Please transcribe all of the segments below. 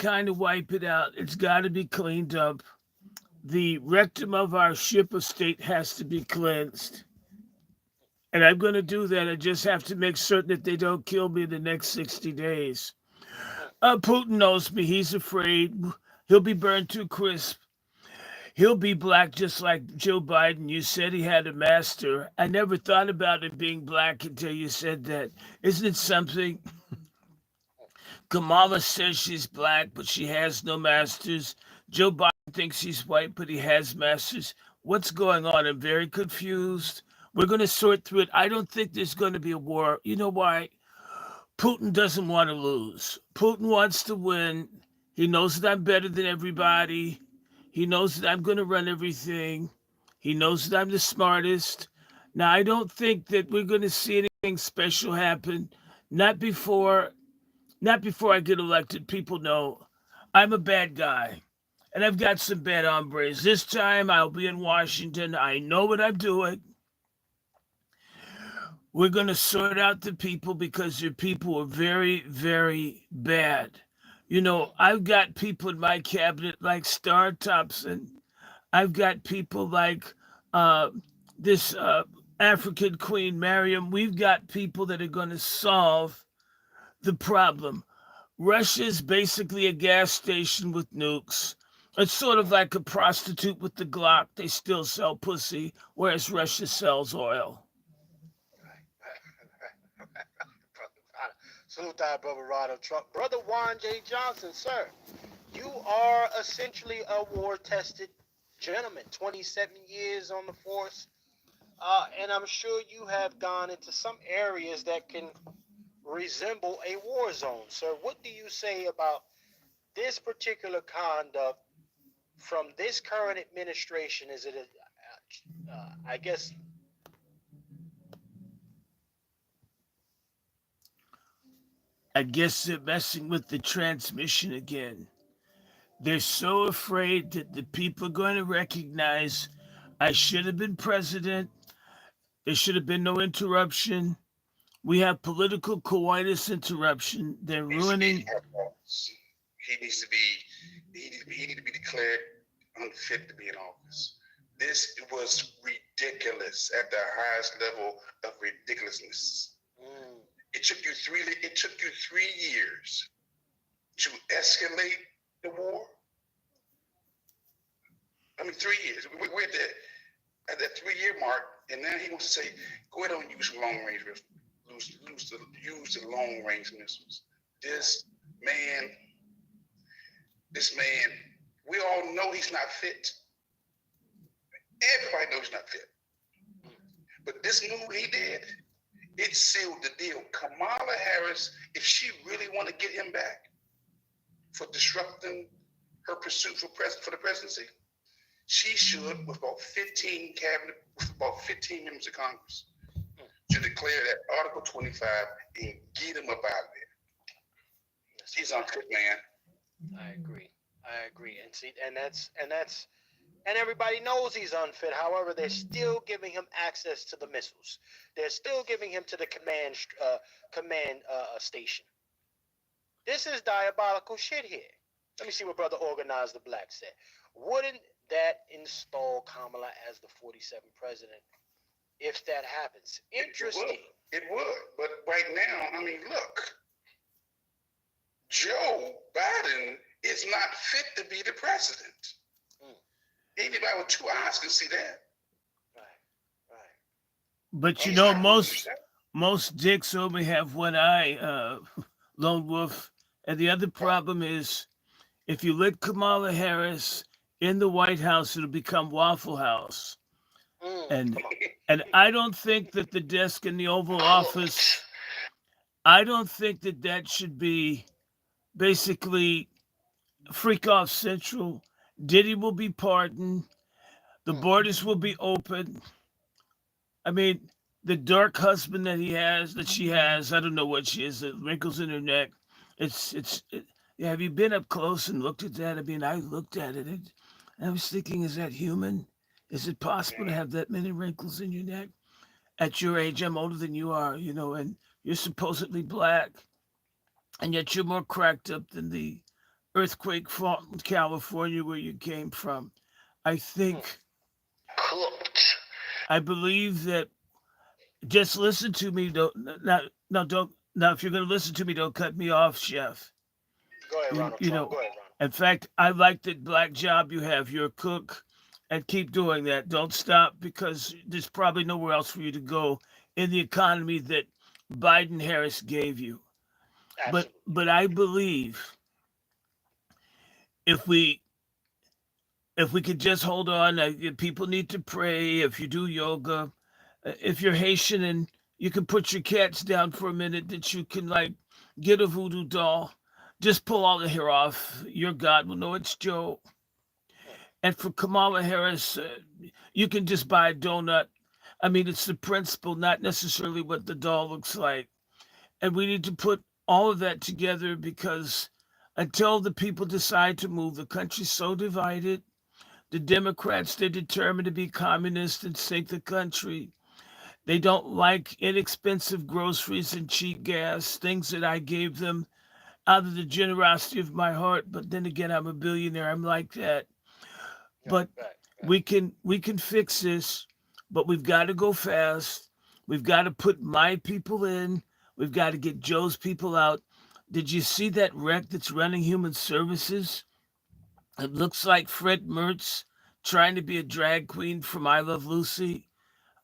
kind of wipe it out. It's got to be cleaned up. The rectum of our ship of state has to be cleansed. And I'm going to do that. I just have to make certain that they don't kill me in the next 60 days. Putin knows me. He's afraid. He'll be burned too crisp. He'll be black just like Joe Biden. You said he had a master. I never thought about him being black until you said that. Isn't it something? Kamala says she's black, but she has no masters. Joe Biden thinks he's white, but he has masters. What's going on? I'm very confused. We're going to sort through it. I don't think there's going to be a war. You know why? Putin doesn't want to lose. Putin wants to win. He knows that I'm better than everybody. He knows that I'm going to run everything. He knows that I'm the smartest. Now, I don't think that we're going to see anything special happen. Not before I get elected. People know I'm a bad guy. And I've got some bad hombres. This time I'll be in Washington. I know what I'm doing. We're going to sort out the people because your people are very, very bad. You know, I've got people in my cabinet like Star Thompson. I've got people like uh, this African Queen Mariam. We've got people that are going to solve the problem. Russia's basically a gas station with nukes. It's sort of like a prostitute with the Glock. They still sell pussy, whereas Russia sells oil. Salute that, Brother Ronald Trump. Brother Juan J. Johnson, sir, you are essentially a war-tested gentleman, 27 years on the force, and I'm sure you have gone into some areas that can resemble a war zone. Sir, what do you say about this particular conduct from this current administration? Is it, I guess, I guess they're messing with the transmission again. They're so afraid that the people are going to recognize I should have been president. There should have been no interruption. We have political coitus interruption. They're ruining. He needs to be. He need to be declared unfit to be in office. This was ridiculous at the highest level of ridiculousness. It took you 3 years to escalate the war. I mean, 3 years. We're at that 3 year mark, and now he wants to say, "Go ahead and use long range, use the long range missiles." This man, we all know he's not fit. Everybody knows he's not fit. But this move he did, it sealed the deal. Kamala Harris, if she really want to get him back for disrupting her pursuit for the presidency, she should, with about 15 members of Congress, to declare that Article 25 and get him up out of there. He's unfit, man. I agree. And see, and everybody knows he's unfit. However, they're still giving him access to the missiles. They're still giving him to the command station. This is diabolical shit here. Let me see what Brother Organized the Black said. Wouldn't that install Kamala as the 47th president if that happens? Interesting. It would. But right now, I mean, look, Joe Biden is not fit to be the president. Anybody with 2 eyes can see that. Right. But you know, most dicks only have one eye, lone wolf. And the other problem is, if you let Kamala Harris in the White House, it'll become Waffle House. And I don't think that the desk in the Oval Office, I don't think that should be basically freak off central. Diddy will be pardoned. The borders will be open. I mean, the dark husband that she has, I don't know what she is, the wrinkles in her neck. Have you been up close and looked at that? I mean, I looked at it and I was thinking, is that human? Is it possible to have that many wrinkles in your neck? At your age, I'm older than you are, and you're supposedly black, and yet you're more cracked up than the earthquake fault in California where you came from. I think, Cooked. I believe that just listen to me. Don't now, now don't now. If you're going to listen to me, don't cut me off, Chef. Go ahead, You, Ronald you Trump. know, Go ahead, Ronald. in fact, I like that black job you have. You're a cook, and keep doing that. Don't stop because there's probably nowhere else for you to go in the economy that Biden Harris gave you. Absolutely. But I believe if we if we could just hold on, people need to pray. If you do yoga, if you're Haitian and you can put your cats down for a minute, that you can like get a voodoo doll, just pull all the hair off. Your God will know it's Joe. Mm, And for Kamala Harris, you can just buy a donut. I mean, it's the principle, not necessarily what the doll looks like. And we need to put all of that together because until the people decide to move, the country's so divided. The Democrats, they're determined to be communist and sink the country. They don't like inexpensive groceries and cheap gas, things that I gave them out of the generosity of my heart. But then again, I'm a billionaire. I'm like that. right, But right, right. we can fix this, but we've got to go fast. We've got to put my people in. We've got to get Joe's people out. Did you see that wreck that's running human services? It looks like Fred Mertz trying to be a drag queen from I Love Lucy.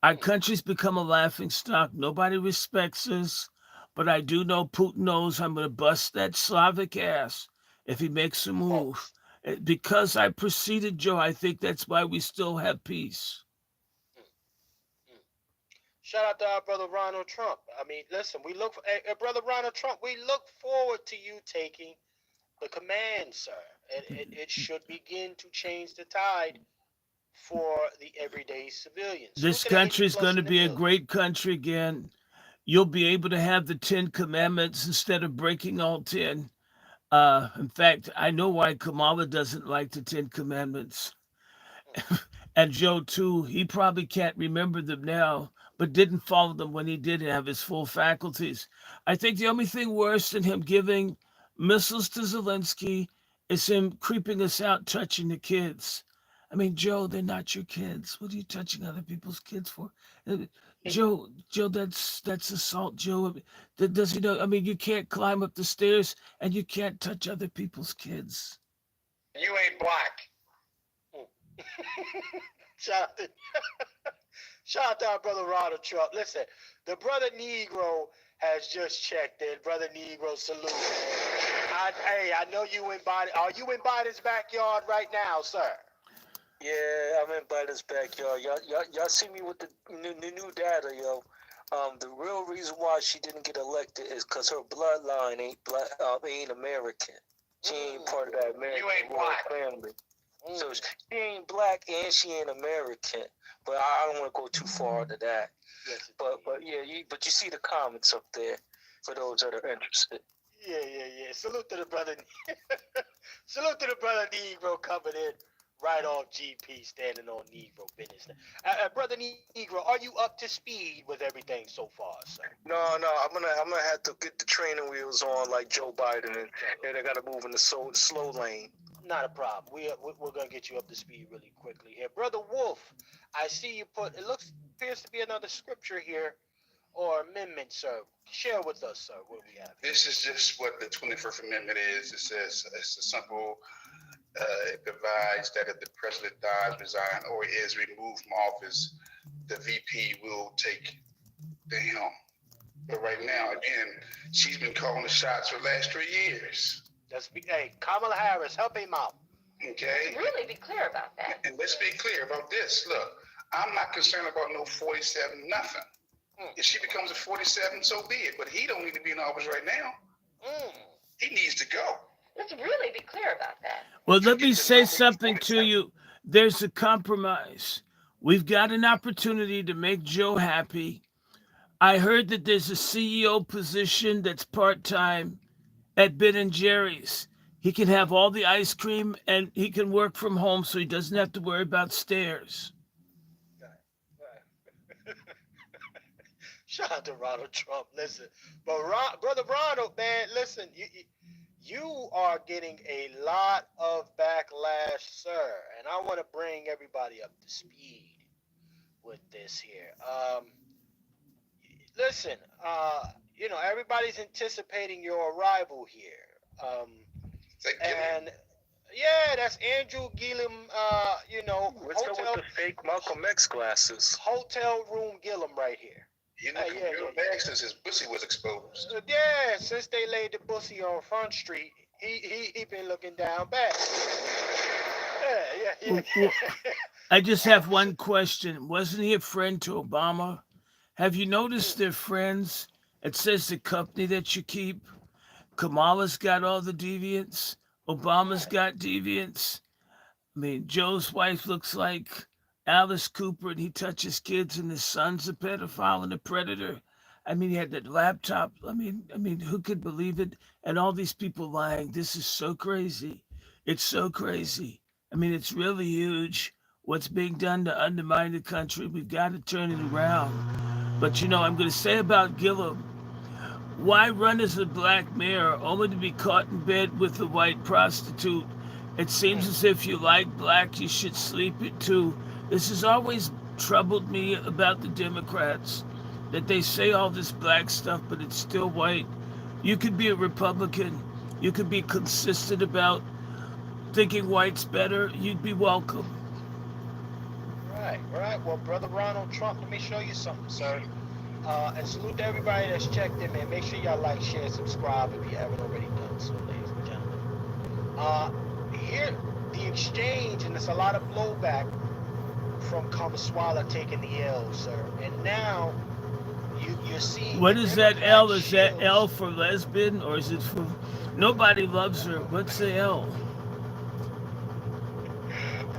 Our Mm, country's become a laughing stock. Nobody respects us. But I do know Putin knows I'm going to bust that Slavic ass if he makes a move. pause. Because I preceded Joe, I think that's why we still have peace. Mm, mm. Shout out to our brother Ronald Trump. I mean, listen, brother Ronald Trump, we look forward to you taking the command, sir. It should begin to change the tide for the everyday civilian. Salute This to the 80 country's plus going to in the be a building. great country again. You'll be able to have the 10 commandments instead of breaking all 10. In fact, I know why Kamala doesn't like the 10 commandments. Mm, And Joe, too, he probably can't remember them now, but didn't follow them when he did have his full faculties. I think the only thing worse than him giving missiles to Zelensky is him creeping us out, touching the kids. I mean, Joe, they're not your kids. What are you touching other people's kids for? Uh, Joe, that's assault, Joe. Does he know? I mean, you can't climb up the stairs and you can't touch other people's kids. You ain't black. mm. Shout out to Shout out to our brother Ronald Trump. Listen, the brother Negro has just checked in. Brother Negro, salute, man. Hey, I know you in Biden. Are you in Biden's backyard right now, sir? Yeah, I'm in Biden's backyard. Y'all see me with the new data, yo. The real reason why she didn't get elected is because her bloodline ain't black, ain't American. She ain't part of that American You ain't royal black. family. So Mm. she ain't black and she ain't American. But I don't want to go too far into that. Yes, But yeah, you see the comments up there for those that are interested. yeah. Salute to the brother. Salute to the brother Negro coming in right off GP, standing on Negro business. Brother Negro, are you up to speed with everything so far, sir? No, I'm gonna have to get the training wheels on like Joe Biden, and I gotta move in the slow lane. Not a problem. We're gonna get you up to speed really quickly here, brother Wolf. I see you put. It looks appears to be another scripture here or amendment, sir. Share with us, sir. What do we have? This is just what the 21st Amendment is. It says it's a simple. It provides that if the president dies, resigns, or is removed from office, the VP will take the helm. But right now, again, she's been calling the shots for the last 3 years. Hey, Kamala Harris, help him out. Okay? Really be clear about that. And let's be clear about this. Look, I'm not concerned about no 47 nothing. If she becomes a 47, so be it. But he don't need to be in office right now. Mm. He needs to go. Let's really be clear about that. Well, let me say something to you. There's a compromise. We've got an opportunity to make Joe happy. I heard that there's a CEO position that's part time at Ben and Jerry's. He can have all the ice cream and he can work from home so he doesn't have to worry about stairs. Shout out to Ronald Trump. Listen, but brother Ronald, man, listen, you are getting a lot of backlash, sir. And I want to bring everybody up to speed with this here. Listen, everybody's anticipating your arrival here. Is that Gilliam? And yeah, that's Andrew Gillum. What's up with the fake Malcolm X glasses? Hotel room Gillum right here. You looking real bad since his pussy was exposed. Yeah, since they laid the pussy on Front Street, he been looking down bad. Yeah. Well, I just have one question. Wasn't he a friend to Obama? Have you noticed they're friends? It says the company that you keep. Kamala's got all the deviants. Obama's got deviants. I mean, Joe's wife looks like Alice Cooper and he touches kids and his son's a pedophile and a predator. I mean, he had that laptop. I mean, who could believe it? And all these people lying. This is so crazy. It's so crazy. I mean, it's really huge what's being done to undermine the country. We've got to turn it around. But I'm going to say about Gillum, why run as a black mayor only to be caught in bed with a white prostitute? It seems as if you like black, you should sleep it too. This has always troubled me about the Democrats, that they say all this black stuff, but it's still white. You could be a Republican. You could be consistent about thinking white's better. You'd be welcome. Right. Well, Brother Ronald Trump, let me show you something, sir. And salute to everybody that's checked in, man. Make sure y'all like, share, subscribe if you haven't already done so, ladies and gentlemen. Here, the exchange, and there's a lot of blowback from Kumswalla taking the L, sir. And now you're seeing. What is that L? Is that L for lesbian or is it for nobody loves her? What's the L?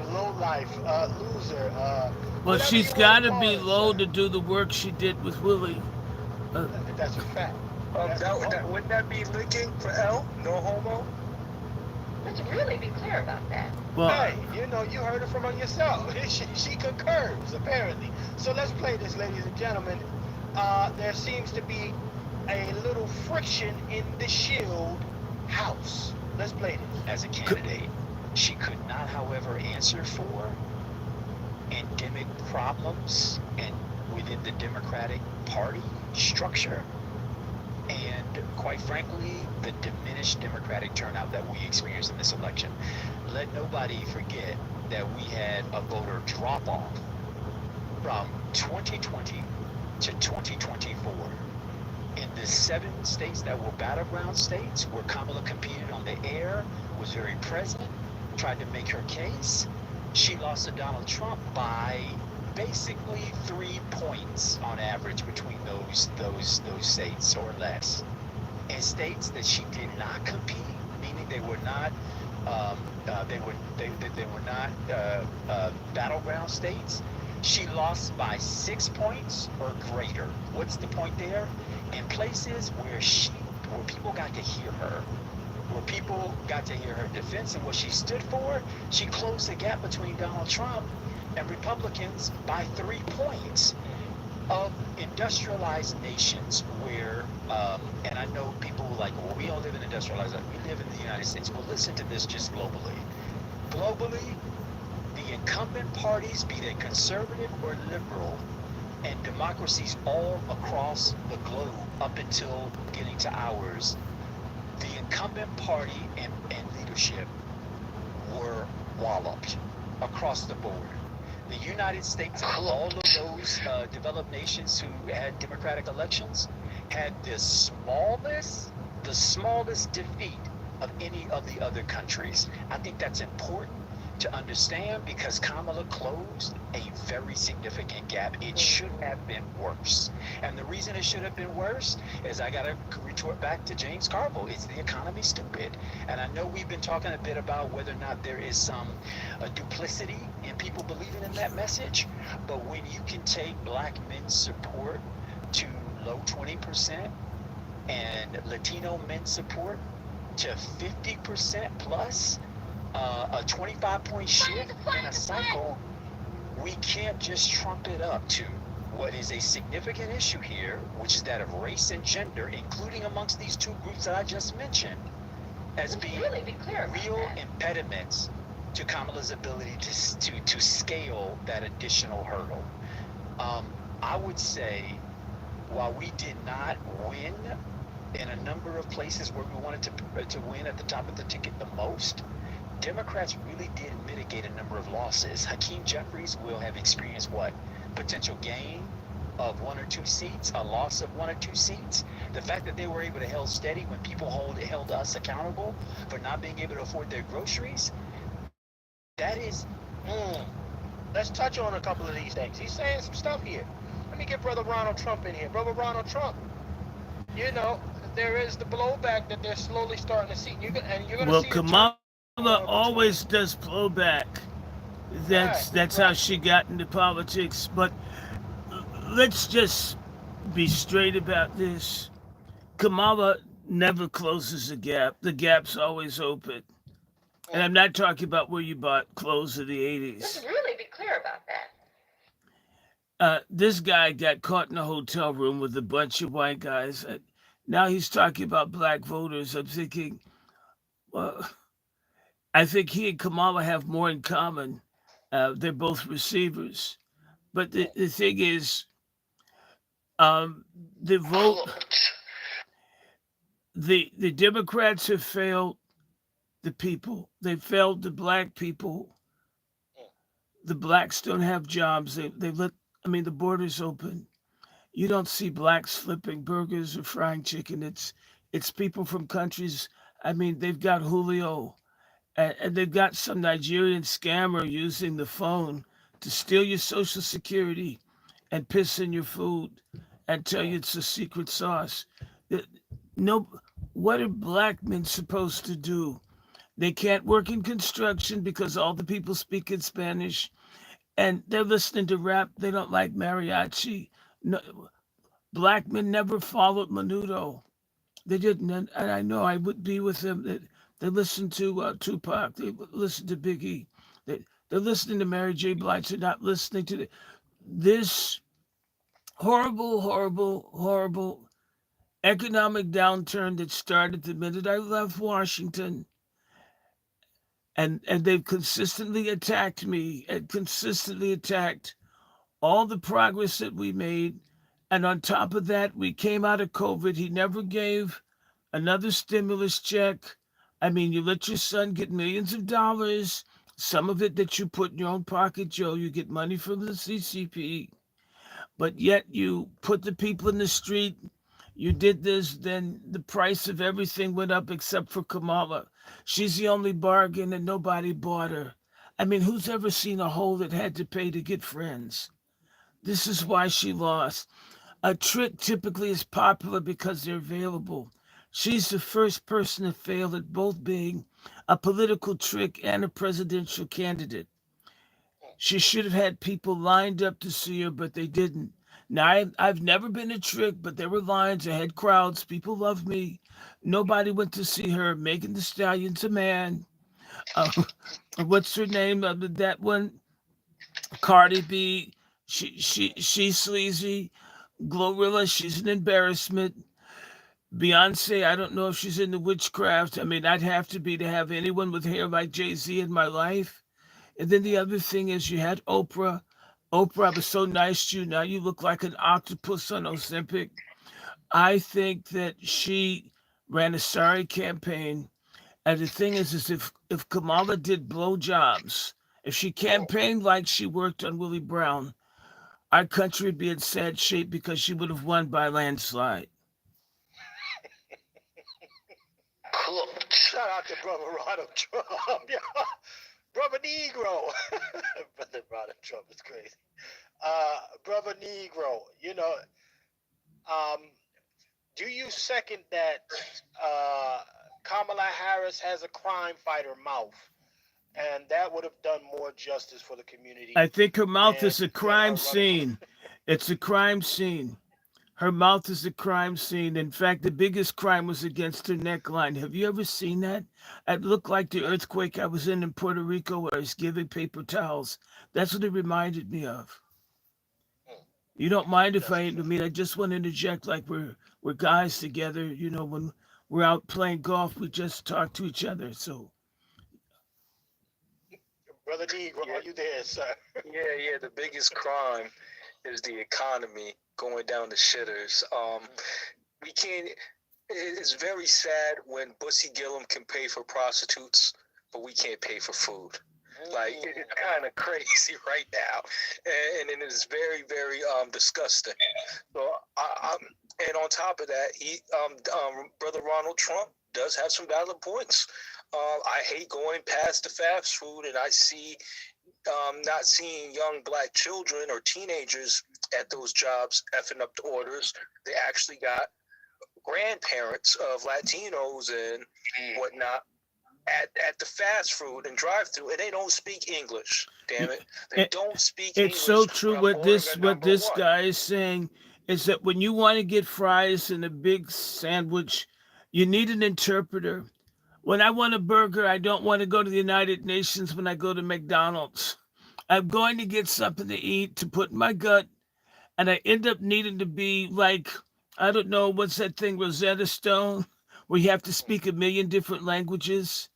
Low life, loser. Well, she's got to be low to do the work she did with Willie. That's a fact. Wouldn't that be linking for L? No homo? Let's really be clear about that. Well, Hey, you heard it from her yourself. She concurs, apparently. So let's play this, ladies and gentlemen. There seems to be a little friction in the Shield house. Let's play this. As a candidate, she could not, however, answer for endemic problems and within the Democratic Party structure, and quite frankly, the diminished Democratic turnout that we experienced in this election. Let nobody forget that we had a voter drop off from 2020 to 2024. In the 7 states that were battleground states, where Kamala competed on the air, was very present, tried to make her case, she lost to Donald Trump by basically 3 points on average between those states or less. In states that she did not compete, meaning they were not battleground states, she lost by 6 points or greater. What's the point there? In places where people got to hear her, where people got to hear her defense and what she stood for, she closed the gap between Donald Trump and Republicans by 3 points. Of industrialized nations where, and I know people were like, well, we don't live in industrialized, we live in the United States. Well, listen to this just globally. Globally, the incumbent parties, be they conservative or liberal, and democracies all across the globe up until getting to ours, the incumbent party and leadership were walloped across the board. The United States and all of those developed nations who had democratic elections had the smallest defeat of any of the other countries. I think that's important to understand because Kamala closed a very significant gap. It should have been worse. And the reason it should have been worse is I got to retort back to James Carville. It's the economy stupid. And I know we've been talking a bit about whether or not there is some duplicity in people believing in that message. But when you can take black men's support to low 20% and Latino men's support to 50% plus, a 25-point shift in a cycle, we can't just trump it up to what is a significant issue here, which is that of race and gender, including amongst these two groups that I just mentioned. as Let's being really be clear about real that. impediments to Kamala's ability to scale that additional hurdle. Um, I would say, while we did not win in a number of places where we wanted to win at the top of the ticket the most, Democrats really did mitigate a number of losses. Hakeem Jeffries will have experienced what? Potential gain of 1 or 2 seats, a loss of 1 or 2 seats. The fact that they were able to hold steady when people held us accountable for not being able to afford their groceries, that is. Mm. Let's touch on a couple of these things. He's saying some stuff here. Let me get Brother Ronald Trump in here. Brother Ronald Trump, you know, there is the blowback that they're slowly starting to see. And you're going to Well, see a turmoil Kamala between. always does blowback. Right, That's how right. she got into politics. But let's just be straight about this. Kamala never closes the gap. The gap's always open. And Mm. I'm not talking about where you bought clothes in the Let's 80s. really be clear about that. This guy got caught in a hotel room with a bunch of white guys. Now he's talking about black voters. I'm thinking, well, I think he and Kamala have more in common. They're both receivers. But Mm. the thing is, um, the vote, Clutch. the Democrats have failed the people. They failed the black people. Mm. The blacks don't have jobs. They let, I mean, the border's open. You don't see blacks flipping burgers or frying chicken. It's people from countries. I mean, they've got Julio, and they've got some Nigerian scammer using the phone to steal your social security and piss in your food and tell Mm. you it's a secret sauce. Uh, No, what are black men supposed to do? They can't work in construction because all the people speak in Spanish, and they're listening to rap. They don't like mariachi. No, black men never followed Menudo. They didn't, and I know I would be with them. They listen to Tupac. They listen to Biggie. They're listening to Mary J. Blige. They're not listening to this horrible, horrible, horrible economic downturn that started the minute I left Washington. And they've consistently attacked me and consistently attacked all the progress that we made. And on top of that, we came out of COVID. He never gave another stimulus check. I mean, you let your son get millions of dollars, some of it that you put in your own pocket, Joe. You get money from the CCP, but yet you put the people in the street. You did this, then the price of everything went up except for Kamala. She's the only bargain and nobody bought her. I mean, who's ever seen a hole that had to pay to get friends? This is why she lost. A trick typically is popular because they're available. She's the first person to fail at both being a political trick and a presidential candidate. She should have had people lined up to see her, but they didn't. Now, I've never been a trick, but there were lines. I had crowds. People loved me. Nobody went to see her. Megan the Stallion's a man. Uh, what's her name? That one, Cardi B. She's sleazy. Glorilla, she's an embarrassment. Beyonce, I don't know if she's into witchcraft. I mean, I'd have to be to have anyone with hair like Jay Z in my life. And then the other thing is, you had Oprah. Oprah, I was so nice to you. Now you look like an octopus on Ozempic. I think that she ran a sorry campaign. And the thing is if Kamala did blowjobs, if she Mm. campaigned like she worked on Willie Brown, our country would be in sad shape because she would have won by landslide. Clutch. Shout out to Brother Ronald Trump. Brother Negro. Brother Ronald Trump is crazy. Brother Negro, um, do you second that Kamala Harris has a crime fighter mouth? And that would have done more justice for the community I think her mouth than is a than her crime running for. scene. It's a crime scene. Her mouth is a crime scene. In fact, the biggest crime was against her neckline. Have you ever seen that? It looked like the earthquake I was in Puerto Rico where I was giving paper towels. That's what it reminded me of. Mm, You don't mind if that's I what's up. intervene? I just want to interject like we're guys together, when we're out playing golf. We just talk to each other. So Brother Negro, Yeah, are you there, sir? yeah. The biggest crime is the economy going down the shitters. We can't. It's very sad when Bussy Gillum can pay for prostitutes, but we can't pay for food. Like it's kind of crazy right now, and it is very, very disgusting. So, and on top of that, brother Ronald Trump does have some valid points. I hate going past the fast food, and I see not seeing young black children or teenagers at those jobs effing up the orders. They actually got grandparents of Latinos and whatnot at the fast food and drive-through, and they don't speak English. Damn it, they it, don't speak it's English. so true. I'm What ordering this a what number this one. guy is saying is that when you want to get fries and a big sandwich, you need an interpreter. When I want a burger, I don't want to go to the United Nations when I go to McDonald's. I'm going to get something to eat to put in my gut, and I end up needing to be like, I don't know, what's that thing, Rosetta Stone, where you have to speak a million different languages.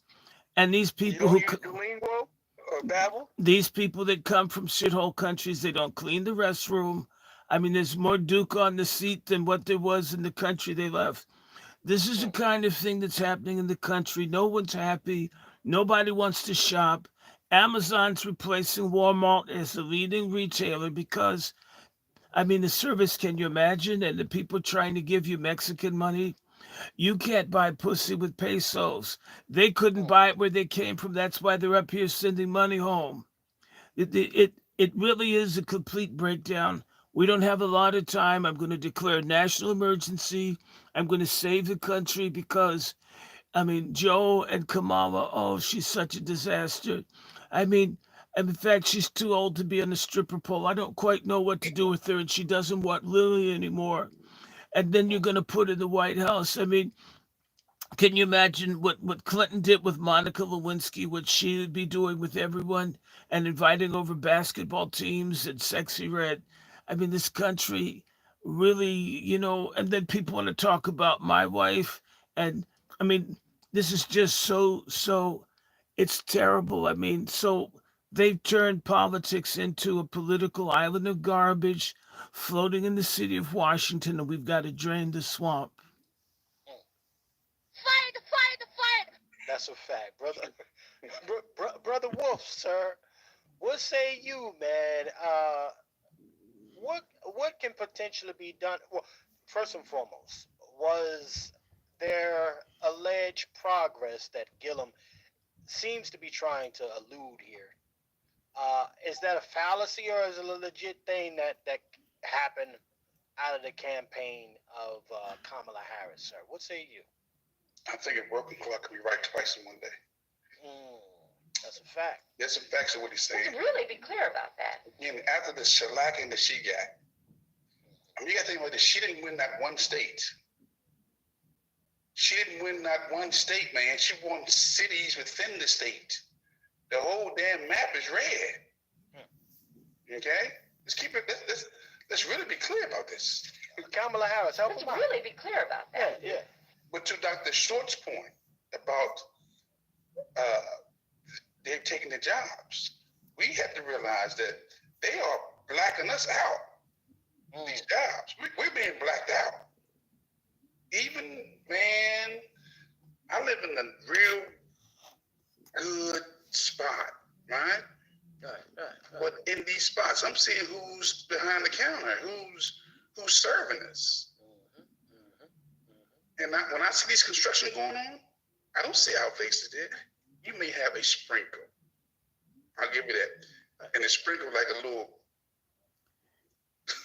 And these You people don't who, use Duolingo or Babbel? these people that come from shithole countries, they don't clean the restroom. I mean, there's more Duke on the seat than what there was in the country they left. This is the kind of thing that's happening in the country. No one's happy. Nobody wants to shop. Amazon's replacing Walmart as the leading retailer because, I mean, the service, can you imagine? And the people trying to give you Mexican money. You can't buy pussy with pesos. They couldn't buy it where they came from. That's why they're up here sending money home. It really is a complete breakdown. We don't have a lot of time. I'm going to declare a national emergency. I'm going to save the country because, I mean, Joe and Kamala, oh, she's such a disaster. I mean, and in fact, she's too old to be on the stripper pole. I don't quite know what to do with her, and she doesn't want Lily anymore. And then you're going to put her in the White House. I mean, can you imagine what Clinton did with Monica Lewinsky, what she would be doing with everyone and inviting over basketball teams and Sexy Red? I mean, this country really, and then people want to talk about my wife. And I mean, this is just so, it's terrible. I mean, so they've turned politics into a political island of garbage floating in the city of Washington, and we've got to drain the swamp. Fight, fight, fight! That's a fact, brother. Brother Wolf, sir. What say you, man? What can potentially be done? Well, first and foremost, was there alleged progress that Gillum seems to be trying to allude here? Is that a fallacy or is it a legit thing that happened out of the campaign of Kamala Harris, sir? What say you? I think a broken clock can be right twice in one day. That's a fact. There's some facts of what he's Let's saying. really be clear about that. And after the shellacking that she got, I mean, you got to think about this. She didn't win that one state. She didn't win that one state, man. She won cities within the state. The whole damn map is red. Okay? Let's really be clear about this. Kamala Harris, help Let's him out. really be clear about that. Yeah. But to Dr. Short's point about they've taken the jobs, we have to realize that they are blacking us out. These jobs, we're being blacked out. Even, man, I live in a real good spot, right? Right. But in these spots, I'm seeing who's behind the counter, who's serving us. And when I see these construction going on, I don't see our faces there. You may have a sprinkle. I'll give you that. And a sprinkle like a little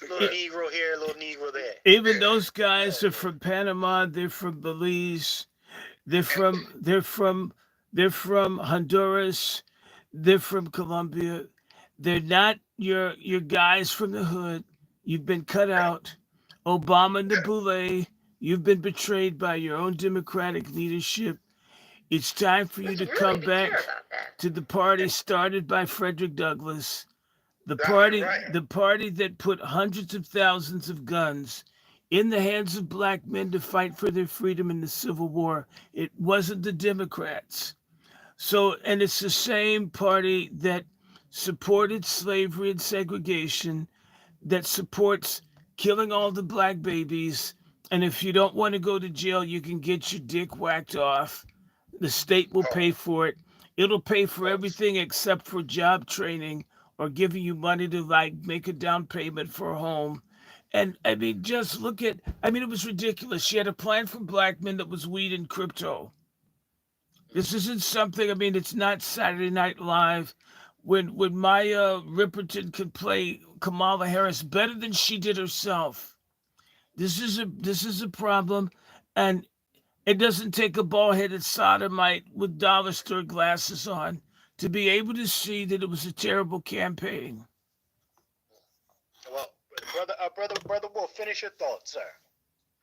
Negro here, little Negro there. Even those guys are from Panama, they're from Belize, they're from Honduras, they're from Colombia. They're not your guys from the hood. You've been cut out. Obama and the Boule, you've been betrayed by your own Democratic leadership. It's time for you Let's to really come be back clear about that. to the party started by Frederick Douglass. The That's party, right. the party that put hundreds of thousands of guns in the hands of black men to fight for their freedom in the Civil War. It wasn't the Democrats. So, and it's the same party that supported slavery and segregation, that supports killing all the black babies. And if you don't want to go to jail, you can get your dick whacked off. The state will pay for it. It'll pay for everything except for job training or giving you money to like make a down payment for a home. And I mean, just look at, I mean, it was ridiculous. She had a plan for black men that was weed and crypto. This isn't something, I mean, it's not Saturday Night Live when Maya Ripperton could play Kamala Harris better than she did herself. This is a problem, and it doesn't take a bald-headed sodomite with dollar store glasses on to be able to see that it was a terrible campaign. Well, brother Wolf, finish your thoughts, sir.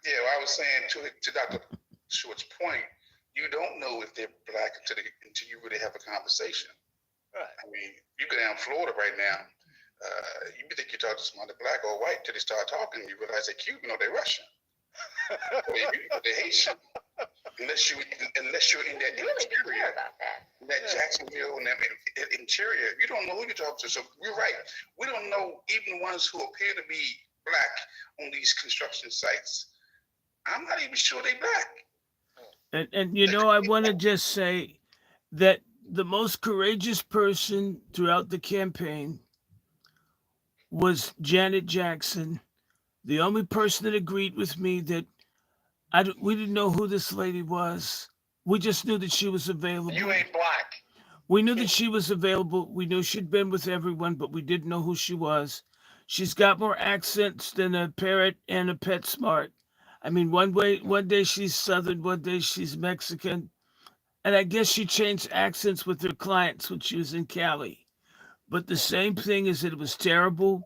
Yeah, well, I was saying to Dr. Short's point, you don't know if they're black until you really have a conversation. Right. I mean, you go down Florida right now, you think you talk to somebody black or white till they start talking, you realize they're Cuban or they're Russian. Or they're Haitian. Unless you're in that Really be clear interior, about that. that Jacksonville and that interior, you don't know who you're talking to. So you're right. We don't know even the ones who appear to be black on these construction sites. I'm not even sure they're black. And you know, I want to just say that the most courageous person throughout the campaign was Janet Jackson, the only person that agreed with me that we didn't know who this lady was. We just knew that she was available. You ain't black. We knew that she was available. We knew she'd been with everyone, but we didn't know who she was. She's got more accents than a parrot and a PetSmart. I mean, one day she's Southern, one day she's Mexican. And I guess she changed accents with her clients when she was in Cali. But the same thing is that it was terrible.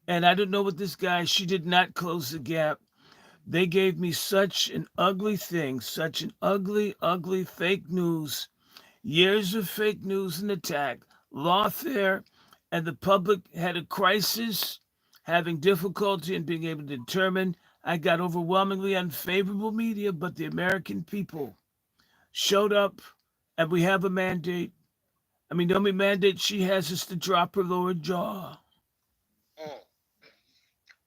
And I don't know what this guy, she did not close the gap. They gave me such an ugly thing, such an ugly, ugly fake news. Years of fake news and attack, lawfare, and the public had a crisis, having difficulty in being able to determine. I got overwhelmingly unfavorable media, but the American people showed up, and we have a mandate. I mean, the only mandate she has is to drop her lower jaw. Mm.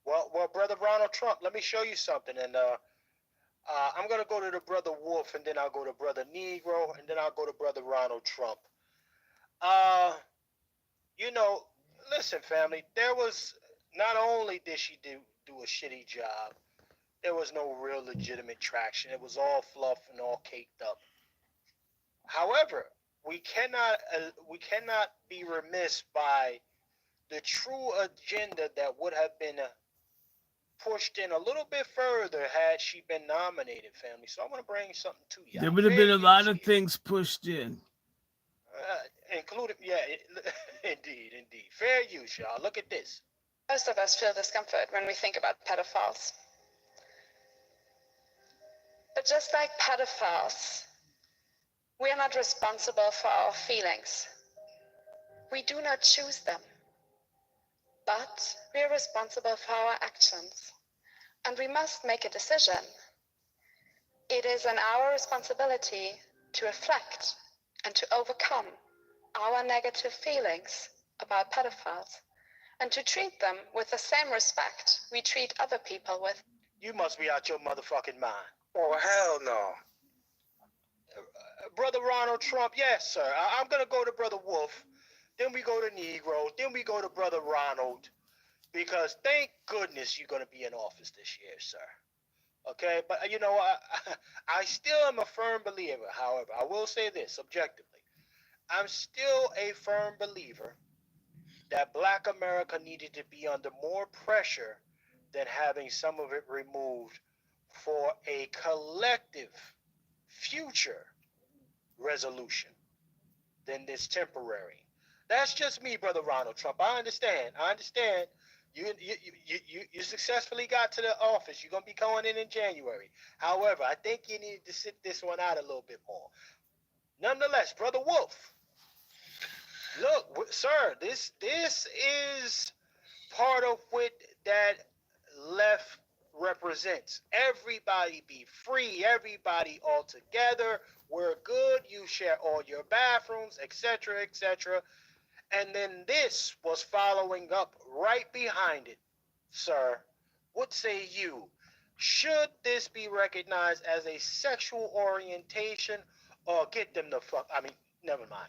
Well, brother Ronald Trump, let me show you something, and I'm gonna go to the brother Wolf, and then I'll go to brother Negro, and then I'll go to brother Ronald Trump. Uh, you know, listen, family. There was not only did she do a shitty job, there was no real legitimate traction. It was all fluff and all caked up. However, we cannot be remiss by the true agenda that would have been pushed in a little bit further had she been nominated, family. So I want to bring something to you. There would have been a lot of things pushed in. Including, yeah, indeed. Fair use, y'all. Look at this. Most of us feel discomfort when we think about pedophiles. But just like pedophiles, we are not responsible for our feelings. We do not choose them. But we are responsible for our actions. And we must make a decision. It is in our responsibility to reflect and to overcome our negative feelings about pedophiles and to treat them with the same respect we treat other people with. You must be out your motherfucking mind. Oh, hell no. Brother Ronald Trump, yes, sir. I'm going to go to Brother Wolf. Then we go to Negro. Then we go to Brother Ronald. Because thank goodness you're going to be in office this year, sir. Okay? But, you know, I still am a firm believer, however. I will say this objectively. I'm still a firm believer that Black America needed to be under more pressure than having some of it removed for a collective future resolution than this temporary. That's just me, Brother Ronald Trump. I understand. You successfully got to the office. You're going to be going in January. However, I think you need to sit this one out a little bit more. Nonetheless, Brother Wolf, look, sir, this is part of what that left represents everybody be free, everybody all together, we're good, you share all your bathrooms, etc., etc. And then this was following up right behind it. Sir, what say you? Should this be recognized as a sexual orientation or get them the fuck? I mean, never mind.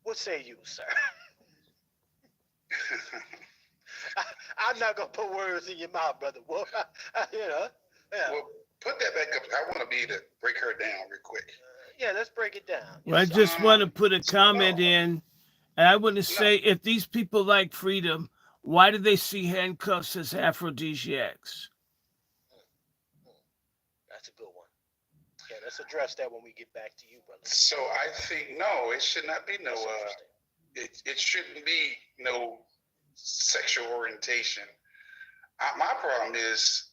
What say you, sir? I'm not gonna put words in your mouth, brother. Well, yeah. Well, put that back up. I want to be able to break her down real quick. Yeah, let's break it down. Well, I Yes, just want to put a So, comment in, and I want to no, say, if these people like freedom, why do they see handcuffs as aphrodisiacs? that's a good one. Yeah, let's address that when we get back to you, brother. so I think no, it should not be no. That's interesting. It shouldn't be no sexual orientation. My problem is,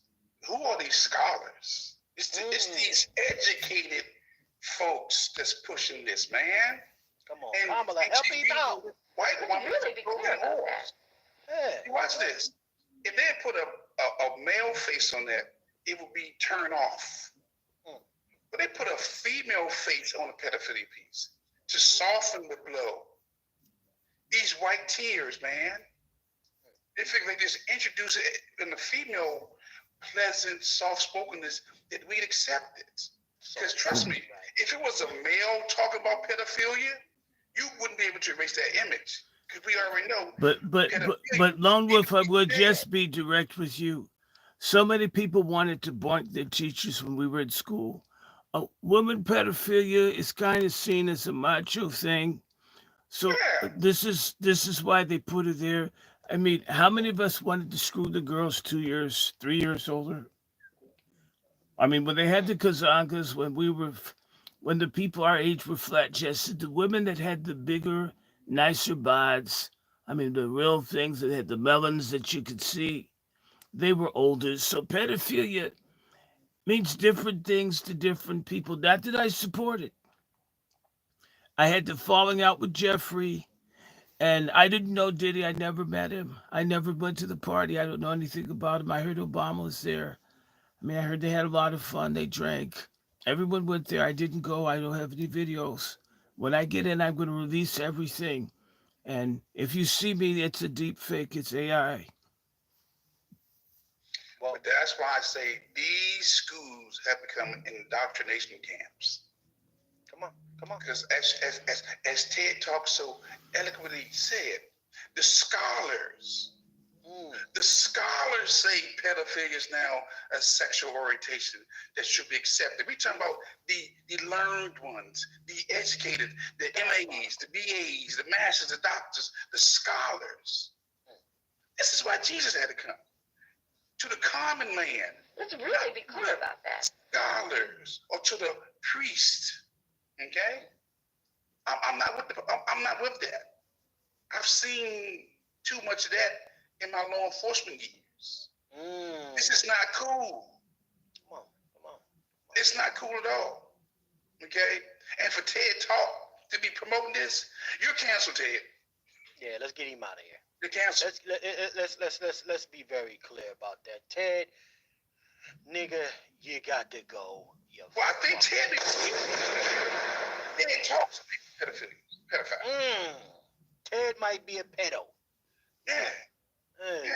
who are these scholars? It's these educated folks that's pushing this, man. Come on, And Kamala, help me out. white Let's woman really be clear about that. Yeah. Watch this. If they put a male face on that, it would be turned off. But they put a female face on a pedophilia piece to soften the blow. These white tears, man. They figure they just introduce it in the female pleasant, soft-spokenness that we'd accept it. Because trust me, if it was a male talking about pedophilia, you wouldn't be able to erase that image. Because we already know. But Lone Wolf, I will just be direct with you. So many people wanted to boink their teachers when we were in school. Woman pedophilia is kind of seen as a macho thing. So Yeah. this is why they put it there. I mean, how many of us wanted to screw the girls 2 years, 3 years older? I mean, when they had the Kazankas, when the people our age were flat chested, the women that had the bigger, nicer bods, I mean, the real things that had the melons that you could see, they were older. So pedophilia means different things to different people. Not that I support it. I had the falling out with Jeffrey, and I didn't know Diddy. I never met him. I never went to the party. I don't know anything about him. I heard Obama was there. I mean, I heard they had a lot of fun. They drank. Everyone went there. I didn't go. I don't have any videos. When I get in, I'm going to release everything. And if you see me, it's a deep fake. It's AI. But that's why I say these schools have become indoctrination camps. Come on. Because as Ted Talk so eloquently said, the scholars say pedophilia is now a sexual orientation that should be accepted. We talking about the learned ones, the educated, the MAs, the BAs, the masters, the doctors, the scholars. This is why Jesus had to come. To the common man. Let's really be clear about that. Scholars, or to the priest. Okay? I'm not with that. I've seen too much of that in my law enforcement years. This is not cool. Come on. It's not cool at all. Okay? And for Ted Talk to be promoting this, you're canceled, Ted. Yeah, let's get him out of here. You're canceled. Let's be very clear about that. Ted, nigga, you got to go. Well, I think Ted talks to pedophile. Ted might be a pedo. Yeah.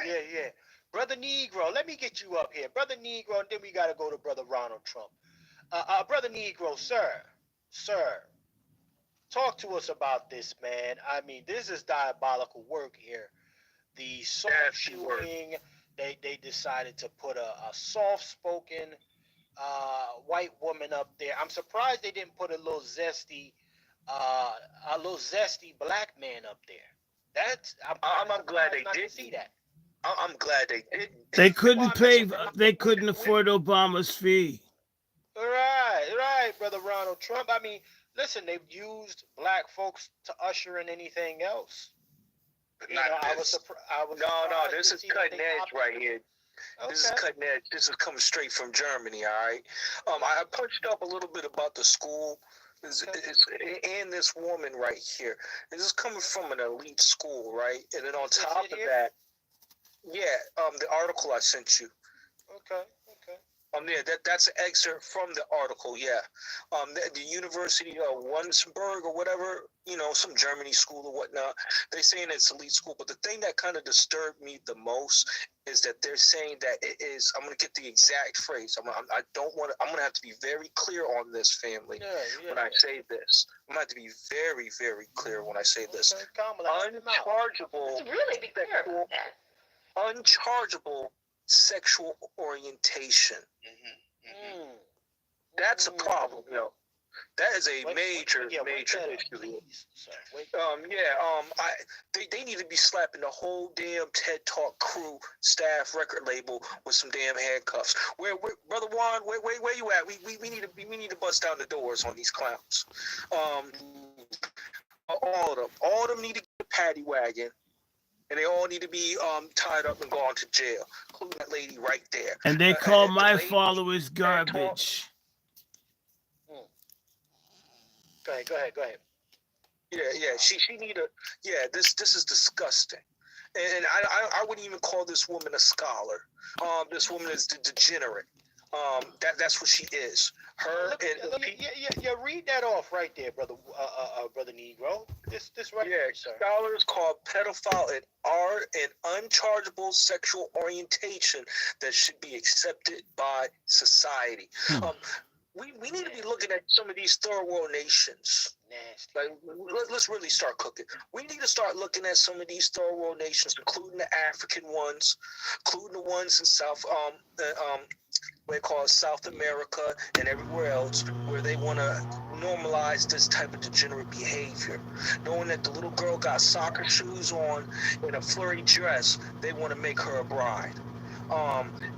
Yeah. Brother Negro, let me get you up here. Brother Negro, and then we got to go to Brother Ronald Trump. Brother Negro, sir, talk to us about this, man. I mean, this is diabolical work here. The soft shooting, they decided to put a soft-spoken white woman up there. I'm surprised they didn't put a little zesty black man up there. I'm glad they didn't did see that. I'm glad they didn't. They couldn't they couldn't afford Obama's fee. Right, Brother Ronald Trump. I mean, listen, they've used black folks to usher in anything else. But not this. No, this is cutting edge right here. Okay. This is cutting edge. This is coming straight from Germany, all right? I punched up a little bit about the school and this woman right here. This is coming from an elite school, right? And then on top of that, the article I sent you. Okay. Yeah, that's an excerpt from the article. Yeah, the University of Wunsberg or whatever, some Germany school or whatnot. They're saying it's elite school, but the thing that kind of disturbed me the most is that they're saying that it is. I'm gonna get the exact phrase. I don't want to. I'm gonna have to be very clear on this, family. When I say this, I'm gonna have to be very, very clear when I say this. Unchargeable. Let's really be clear about that. Unchargeable sexual orientation. That's a problem, That is a major issue. They need to be slapping the whole damn TED Talk crew, staff, record label with some damn handcuffs. Where Brother Juan, where you at? We need to bust down the doors on these clowns. All of them need to get a paddy wagon. And they all need to be tied up and gone to jail, including that lady right there. And they call my followers garbage. Go ahead. Yeah. She need a. Yeah, this is disgusting, and I wouldn't even call this woman a scholar. This woman is degenerate. That's what she is. Read that off right there, brother Negro. This right here, sir. Scholars call pedophile an unchargeable sexual orientation that should be accepted by society. We need to be looking at some of these third world nations. Nasty. Like, let's really start cooking. We need to start looking at some of these third world nations, including the African ones, including the ones in what they call South America and everywhere else, where they want to normalize this type of degenerate behavior. Knowing that the little girl got soccer shoes on and a flirty dress, they want to make her a bride.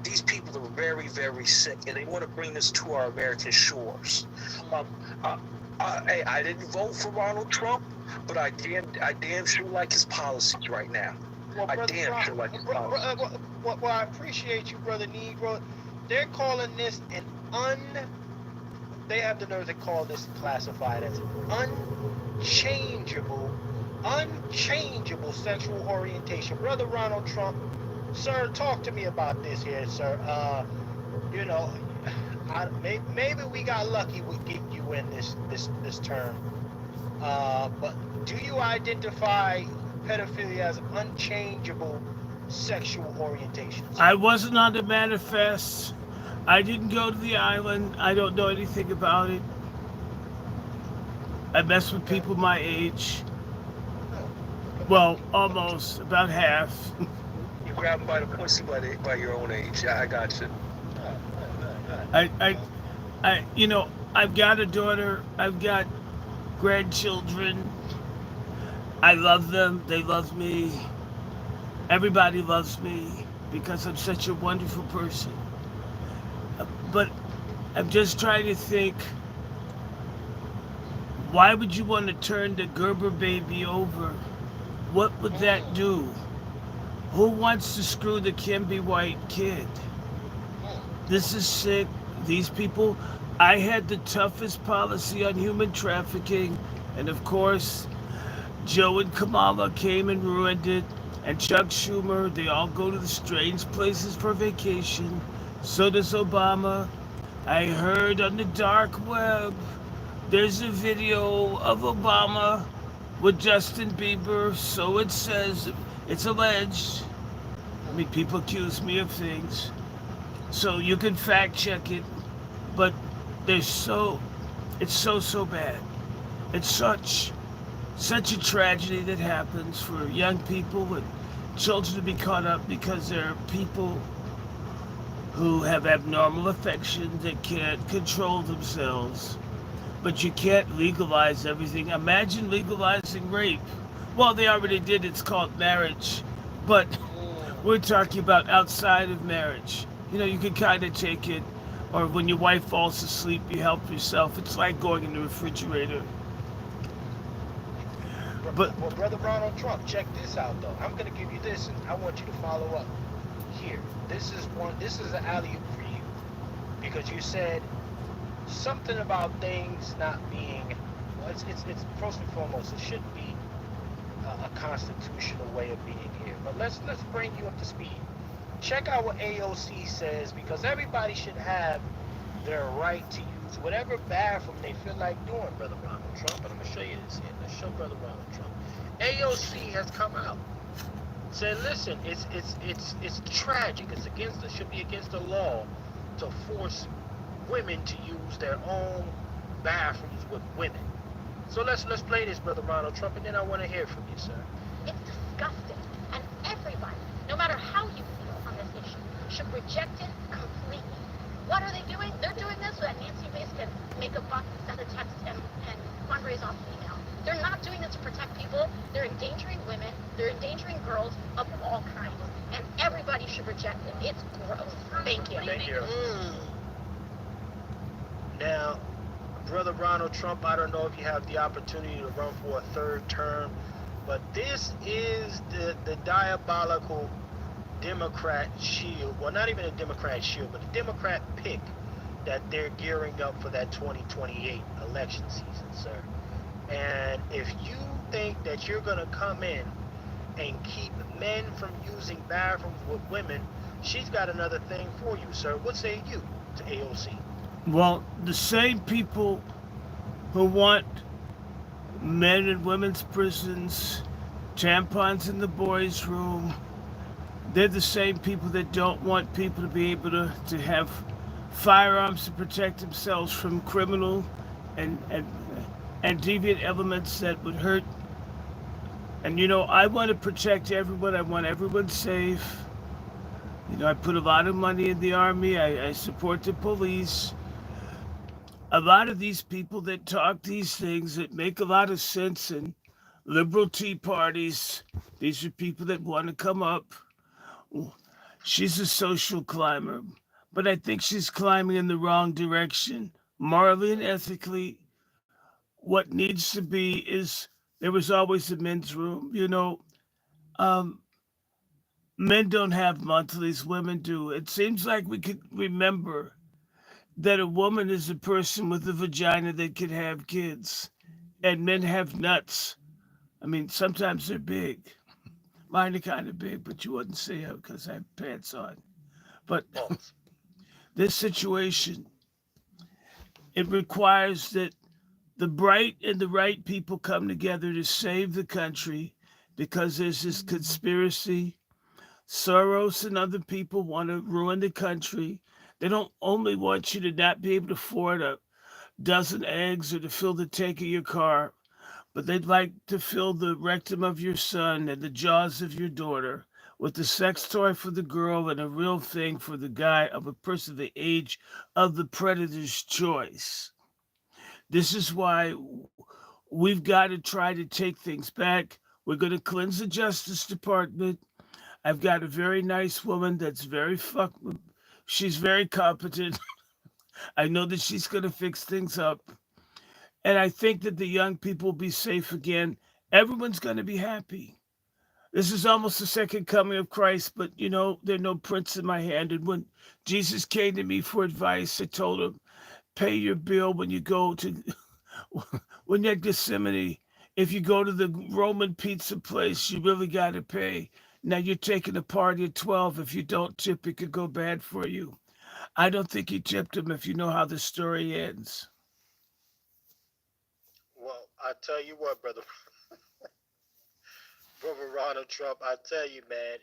These people are very, very sick, and they want to bring this to our American shores. I didn't vote for Ronald Trump, but I damn sure like his policies right now. Well, I damn sure like his policies. Well, I appreciate you, brother Negro. They're calling this they have the nerve to call this classified as unchangeable sexual orientation. Brother Ronald Trump, sir, talk to me about this here, sir. Maybe we got lucky with getting you in this term. But do you identify pedophilia as unchangeable sexual orientations? I wasn't on the manifest. I didn't go to the island. I don't know anything about it. I mess with people my age. Well, almost, about half. You grab them by the pussy by your own age. Yeah, I got you. I've got a daughter. I've got grandchildren. I love them. They love me. Everybody loves me because I'm such a wonderful person. But I'm just trying to think, why would you want to turn the Gerber baby over? What would that do? Who wants to screw the Kimby White kid? This is sick. These people, I had the toughest policy on human trafficking, and of course, Joe and Kamala came and ruined it, and Chuck Schumer, they all go to the strange places for vacation. So does Obama. I heard on the dark web, there's a video of Obama with Justin Bieber, so it says, it's alleged. I mean, people accuse me of things. So you can fact check it, but it's so bad. It's such a tragedy that happens for young people and children to be caught up because there are people who have abnormal affections that can't control themselves. But you can't legalize everything. Imagine legalizing rape. Well, they already did. It's called marriage. But we're talking about outside of marriage. You can kind of take it, or when your wife falls asleep, you help yourself. It's like going in the refrigerator. Well, Brother Ronald Trump, check this out, though. I'm going to give you this, and I want you to follow up here. This is an alley-oop for you, because you said something about things not being, well, it's first and foremost, it shouldn't be a constitutional way of being here. But let's bring you up to speed. check out what AOC says, because everybody should have their right to use whatever bathroom they feel like doing, Brother Ronald Trump. And I'm gonna show you this here. Let's show Brother Ronald Trump. AOC has come out, said, listen, it's tragic. It should be against the law to force women to use their own bathrooms with women. So let's play this, Brother Ronald Trump, and then I want to hear from you, sir. It's disgusting, and everybody, no matter how you feel on this issue, should reject it completely. What are they doing? They're doing this so that Nancy Mace can make a buck, send a text, and fundraise off email. They're not doing this to protect people. They're endangering women. They're endangering girls of all kinds. And everybody should reject it. It's gross. Thank you. Thank you. Now, Brother Ronald Trump, I don't know if you have the opportunity to run for a third term, but this is the diabolical Democrat shield. Well, not even a Democrat shield, but a Democrat pick that they're gearing up for that 2028 election season, sir. And if you think that you're going to come in and keep men from using bathrooms with women, she's got another thing for you, sir. What say you to AOC? Well, the same people who want men in women's prisons, tampons in the boys' room, they're the same people that don't want people to be able to have firearms to protect themselves from criminal and deviant elements that would hurt. And I want to protect everyone. I want everyone safe. I put a lot of money in the army. I support the police. A lot of these people that talk these things that make a lot of sense in liberal tea parties, these are people that want to come up. She's a social climber, but I think she's climbing in the wrong direction. Morally and ethically, what needs to be is there was always a men's room. Men don't have monthlies, women do. It seems like we could remember that a woman is a person with a vagina that could have kids, and men have nuts. I mean, sometimes they're big. Mine are kind of big, but you wouldn't see it because I have pants on. But this situation, it requires that the bright and the right people come together to save the country, because there's this conspiracy. Soros and other people want to ruin the country. They don't only want you to not be able to afford a dozen eggs or to fill the tank of your car, but they'd like to fill the rectum of your son and the jaws of your daughter with a sex toy for the girl and a real thing for the guy, of a person the age of the predator's choice. This is why we've got to try to take things back. We're going to cleanse the Justice Department. I've got a very nice woman that's she's very competent. I know that she's going to fix things up. And I think that the young people will be safe again. Everyone's going to be happy. This is almost the second coming of Christ, but there's no prince in my hand. And when Jesus came to me for advice, I told him, pay your bill when you go to, when you're at Gethsemane. If you go to the Roman pizza place, you really got to pay. Now you're taking a party at 12. If you don't tip, it could go bad for you. I don't think he tipped him, if you know how the story ends. Well, I tell you what, brother Ronald Trump, I tell you, man,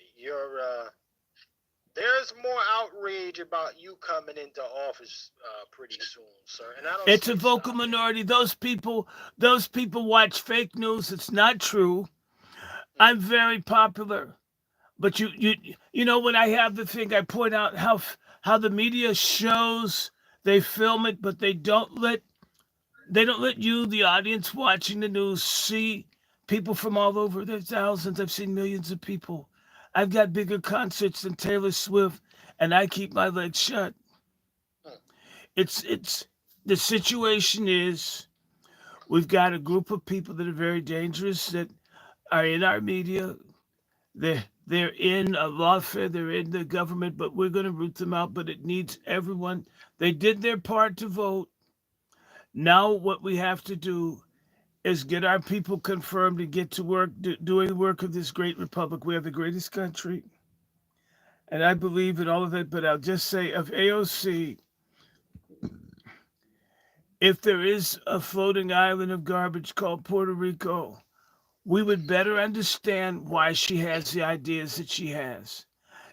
there's more outrage about you coming into office pretty soon, sir. And I don't. It's a vocal minority. Those people watch fake news. It's not true. I'm very popular. But when I have the thing, I point out how the media shows, they film it, but they don't let you, the audience watching the news, see people from all over. There's thousands. I've seen millions of people. I've got bigger concerts than Taylor Swift, and I keep my legs shut. It's the situation is, we've got a group of people that are very dangerous that are in our media. They're in a lawfare, they're in the government, but we're going to root them out. But it needs everyone. They did their part to vote. Now what we have to do is get our people confirmed and get to work doing the work of this great republic. We have the greatest country. and I believe in all of it. But I'll just say of AOC, if there is a floating island of garbage called Puerto Rico, we would better understand why she has the ideas that she has.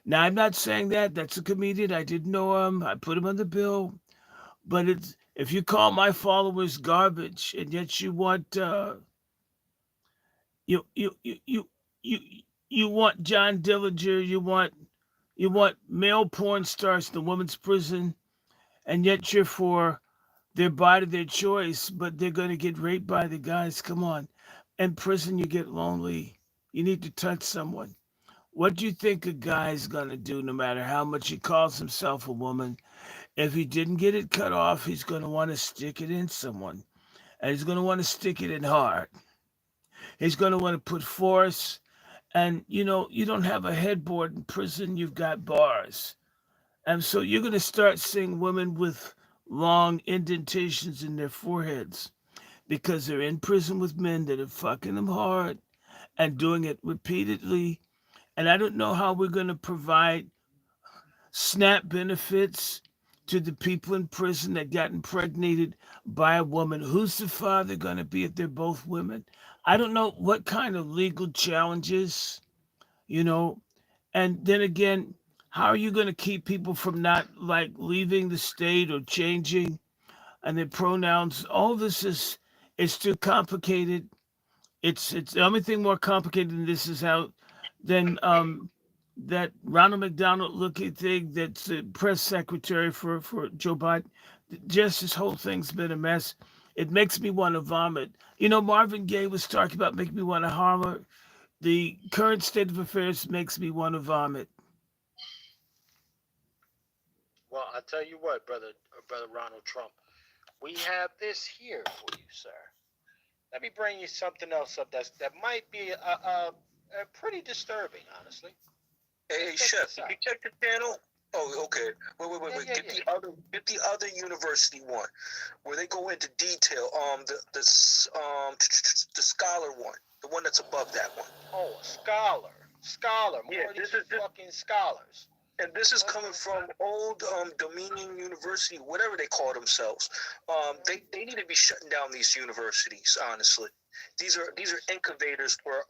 Now, I'm not saying that. That's a comedian. I didn't know him. I put him on the bill. But it's if you call my followers garbage, and yet you want you you you you you you want John Dillinger, you want male porn stars in the women's prison, and yet you're for their body, their choice, but they're gonna get raped by the guys. Come on, in prison you get lonely. You need to touch someone. What do you think a guy's gonna do, no matter how much he calls himself a woman? If he didn't get it cut off, he's gonna want to stick it in someone, and he's gonna want to stick it in hard. He's gonna want to put force. And you don't have a headboard in prison, you've got bars. And so you're going to start seeing women with long indentations in their foreheads because they're in prison with men that are fucking them hard and doing it repeatedly. And I don't know how we're going to provide SNAP benefits to the people in prison that got impregnated by a woman. Who's the father going to be if they're both women? I don't know what kind of legal challenges, you know, and then again, how are you going to keep people from not like leaving the state or changing and their pronouns? All this is it's too complicated. It's the only thing more complicated than this is how then that Ronald McDonald looking thing that's the press secretary for Joe Biden. Just this whole thing's been a mess. It makes me want to vomit. Marvin Gaye was talking about making me want to holler. The current state of affairs makes me want to vomit. Well, I tell you what, brother Ronald Trump, we have this here for you, sir. Let me bring you something else up that might be pretty disturbing, honestly. Hey, Check chef, this did out. you check the channel? Oh, okay. Wait. Yeah, Get yeah, the other university one, where they go into detail. The scholar one, the one that's above that one. Oh, a scholar. More Yeah, of these this fucking scholars. and this is coming from old Dominion University, whatever they call themselves. They need to be shutting down these universities. Honestly, these are incubators for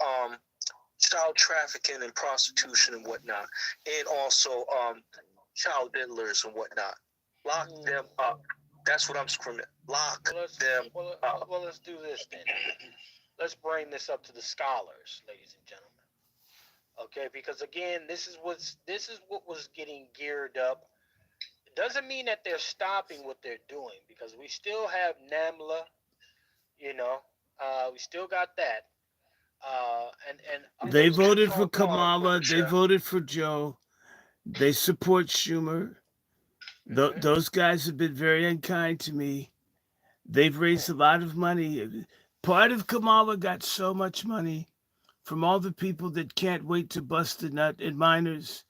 child trafficking and prostitution and whatnot, and also child diddlers and whatnot. Lock them up. That's what I'm screaming. Lock them up. Well, let's do this then. Let's bring this up to the scholars, ladies and gentlemen. Okay, because again, this is what was getting geared up. It doesn't mean that they're stopping what they're doing, because we still have NAMLA. We still got that. And They those voted for Go on, Kamala. They chef. voted for Joe. They support Schumer. Mhm. Those guys have been very unkind to me. They've raised a lot of money. Part of Kamala got so much money from all the people that can't wait to bust a nut in minors.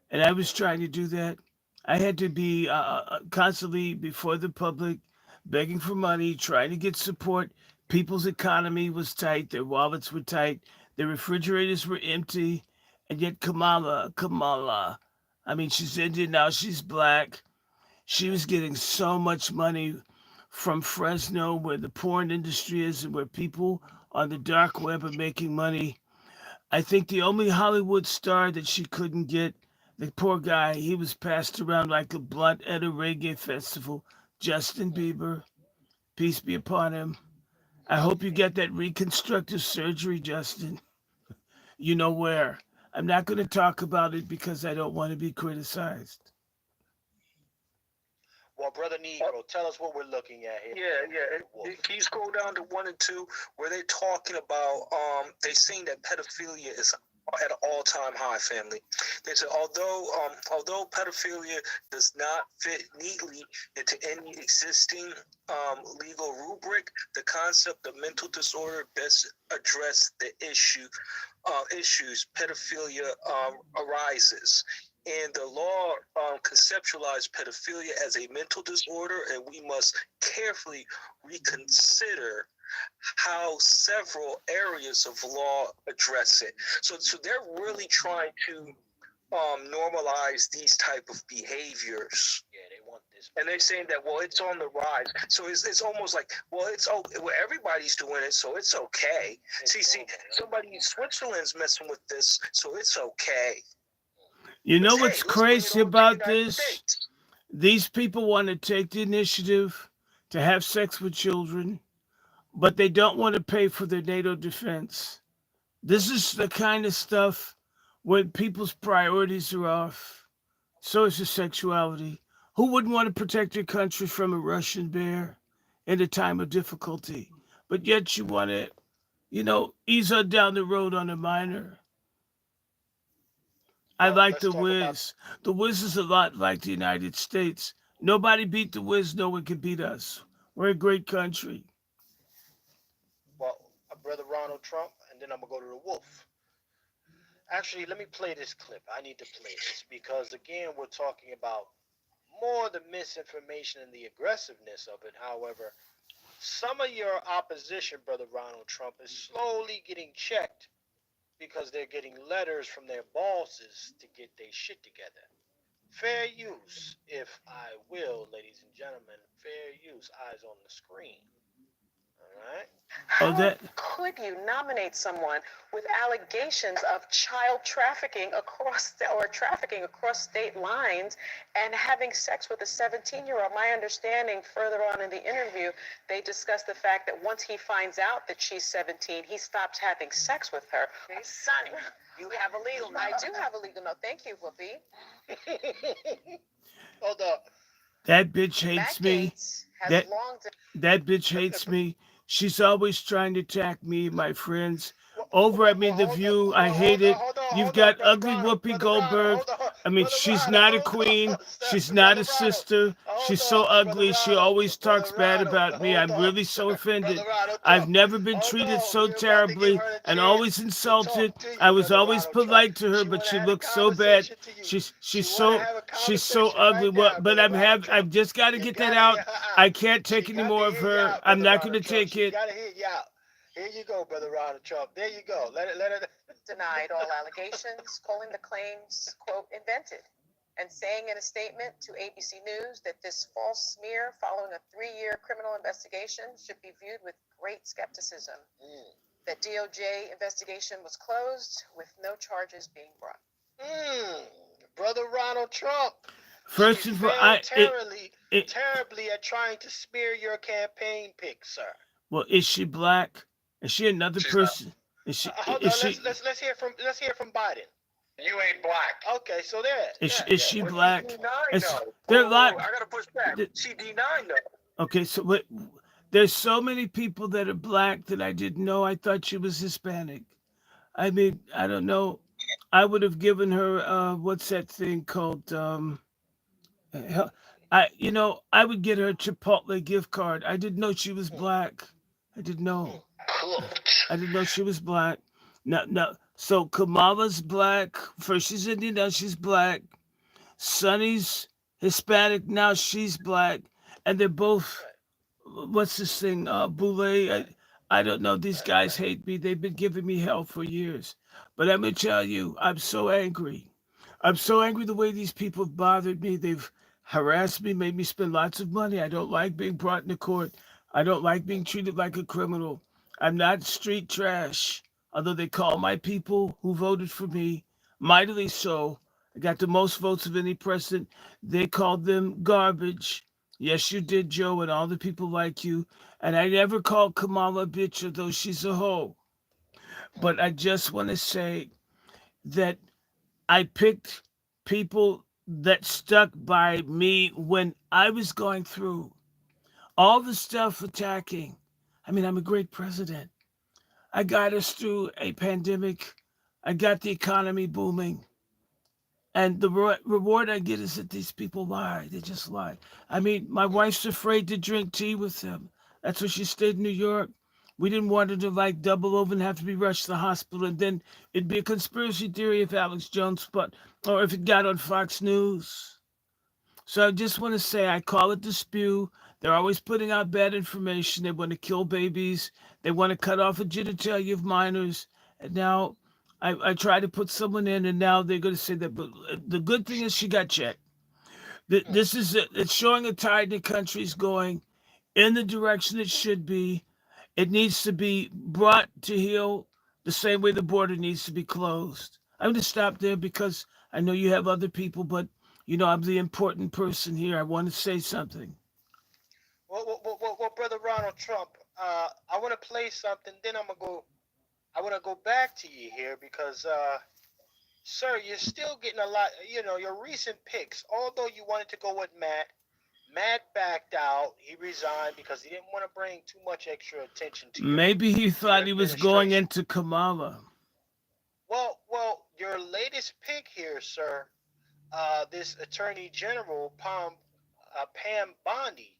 And I was trying to do that. I had to be constantly before the public, begging for money, trying to get support. People's economy was tight, their wallets were tight, their refrigerators were empty, and yet Kamala, I mean, she's Indian now, she's black. She was getting so much money from Fresno, where the porn industry is and where people on the dark web are making money. I think the only Hollywood star that she couldn't get, the poor guy, he was passed around like a blunt at a reggae festival. Justin Bieber, peace be upon him. I hope you get that reconstructive surgery, Justin. You know where. I'm not going to talk about it because I don't want to be criticized. Well, brother Negro, tell us what we're looking at here. Yeah. Can you scroll down to 1 and 2, where they're talking about they saying that pedophilia is at an all-time high, family. They said although pedophilia does not fit neatly into any existing legal rubric, the concept of mental disorder best address the issues pedophilia arises. And the law conceptualized pedophilia as a mental disorder, and we must carefully reconsider how several areas of law address it. So they're really trying to normalize these type of behaviors. Yeah, they want this. And they're saying that, well, it's on the rise. So it's almost like, well, everybody's doing it, so it's okay. See, somebody in Switzerland's messing with this, so it's okay. You know Hey, what's let's bring it crazy over to the about United this? States. These people want to take the initiative to have sex with children, but they don't want to pay for their NATO defense. This is the kind of stuff when people's priorities are off. So is your sexuality. Who wouldn't want to protect your country from a Russian bear in a time of difficulty? But yet you want to, ease on down the road on a minor. I Well, like let's the talk about. Wiz. The Wiz is a lot like the United States. Nobody beat the Wiz. No one can beat us. We're a great country. Well, Brother Ronald Trump, and then I'm gonna go to the Wolf. Actually, let me play this clip. I need to play this because again, we're talking about more the misinformation and the aggressiveness of it. However, some of your opposition, Brother Ronald Trump, is slowly getting checked because they're getting letters from their bosses to get their shit together. Fair use, if I will, ladies and gentlemen. Fair use. Eyes on the screen. All right. Oh, that Could you nominate someone with allegations of child trafficking trafficking across state lines and having sex with a 17-year-old? My understanding further on in the interview, they discussed the fact that once he finds out that she's 17, he stops having sex with her. Son, you have a legal note. I do have a legal note. Thank you, Whoopi. Hold up. that bitch hates Matt me. Gaetz has That long that bitch hates me. She's always trying to attack me and my friends. Over Well, at me, well, The hold View, on, I hate it. You've hold on, got brother ugly Ronald, Whoopi brother Ronald, Goldberg. hold on, I mean, brother she's Ronald, not a hold queen. on, She's not brother a Ronald, sister. hold She's so on, brother ugly. She Ronald, always talks brother bad Ronald, about me. hold I'm on, really so brother offended. Ronald, I've never been hold treated on. so We're about to give terribly her the and always chance to insulted. talk to you, I was brother always Ronald Trump. polite to her, She but want to she have a looks so bad. conversation to you. She's She she's want to so have a she's so conversation ugly. right now, What? But brother Ronald I've Trump. just got to You get that gotta out. hear her out. I can't She take any got to more of hear you her. out, I'm brother not going to Ronald Trump. take She it. got to hear you out. Here you go, brother Ronald Trump. There you go. Let it. denied all allegations, calling the claims, quote, invented, and saying in a statement to ABC News that this false smear following a 3-year criminal investigation should be viewed with great skepticism. That DOJ investigation was closed with no charges being brought. Brother Ronald Trump. First She of all, failed terribly at trying to smear your campaign pick, sir. well, is she black? Is she another She's not. person? Is she? Hold Is on. she? Let's hear from Biden. You ain't black. Okay, so there. Is she Well, black? she denied, It's, though. there are Whoa, lot. I gotta push back. th- She denied, though. Okay, so there's so many people that are black that I didn't know. I thought she was Hispanic. I mean, I don't know. I would have given her what's that thing called? Hell, I would get her a Chipotle gift card. I didn't know she was black. I didn't know. Cooked. I didn't know she was black. No, no. So Kamala's black. First she's Indian, now she's black. Sonny's Hispanic, now she's black. And they're both, what's this thing? Boule. I don't know. These guys hate me. They've been giving me hell for years. But I'm going to tell you, I'm so angry. I'm so angry the way these people have bothered me. They've harassed me, made me spend lots of money. I don't like being brought into court. I don't like being treated like a criminal. I'm not street trash, although they call my people who voted for me mightily so. I got the most votes of any president. They called them garbage. Yes, you did, Joe, and all the people like you. And I never called Kamala a bitch, although she's a hoe. But I just want to say that I picked people that stuck by me when I was going through all the stuff attacking. I mean, I'm a great president. I got us through a pandemic. I got the economy booming. And the reward I get is that these people lie. They just lie. I mean, my wife's afraid to drink tea with them. That's why she stayed in New York. We didn't want her to like double over and have to be rushed to the hospital. And then it'd be a conspiracy theory if Alex Jones, or if it got on Fox News. So I just want to say I call it the spew. They're always putting out bad information. They want to kill babies. They want to cut off a genitalia of minors. And now I tried to put someone in, and now they're going to say that. But the good thing is she got checked. This is it's showing a tide the country's going in the direction it should be. It needs to be brought to heel the same way the border needs to be closed. I'm going to stop there because I know you have other people, but I'm the important person here. I want to say something. Well, brother Ronald Trump, I want to play something. Then I'm gonna go. I want to go back to you here because, sir, you're still getting a lot. Your recent picks. Although you wanted to go with Matt backed out. He resigned because he didn't want to bring too much extra attention Maybe he to your thought he was going administration. into Kamala. Well, your latest pick here, sir. This Attorney General Pam Bondi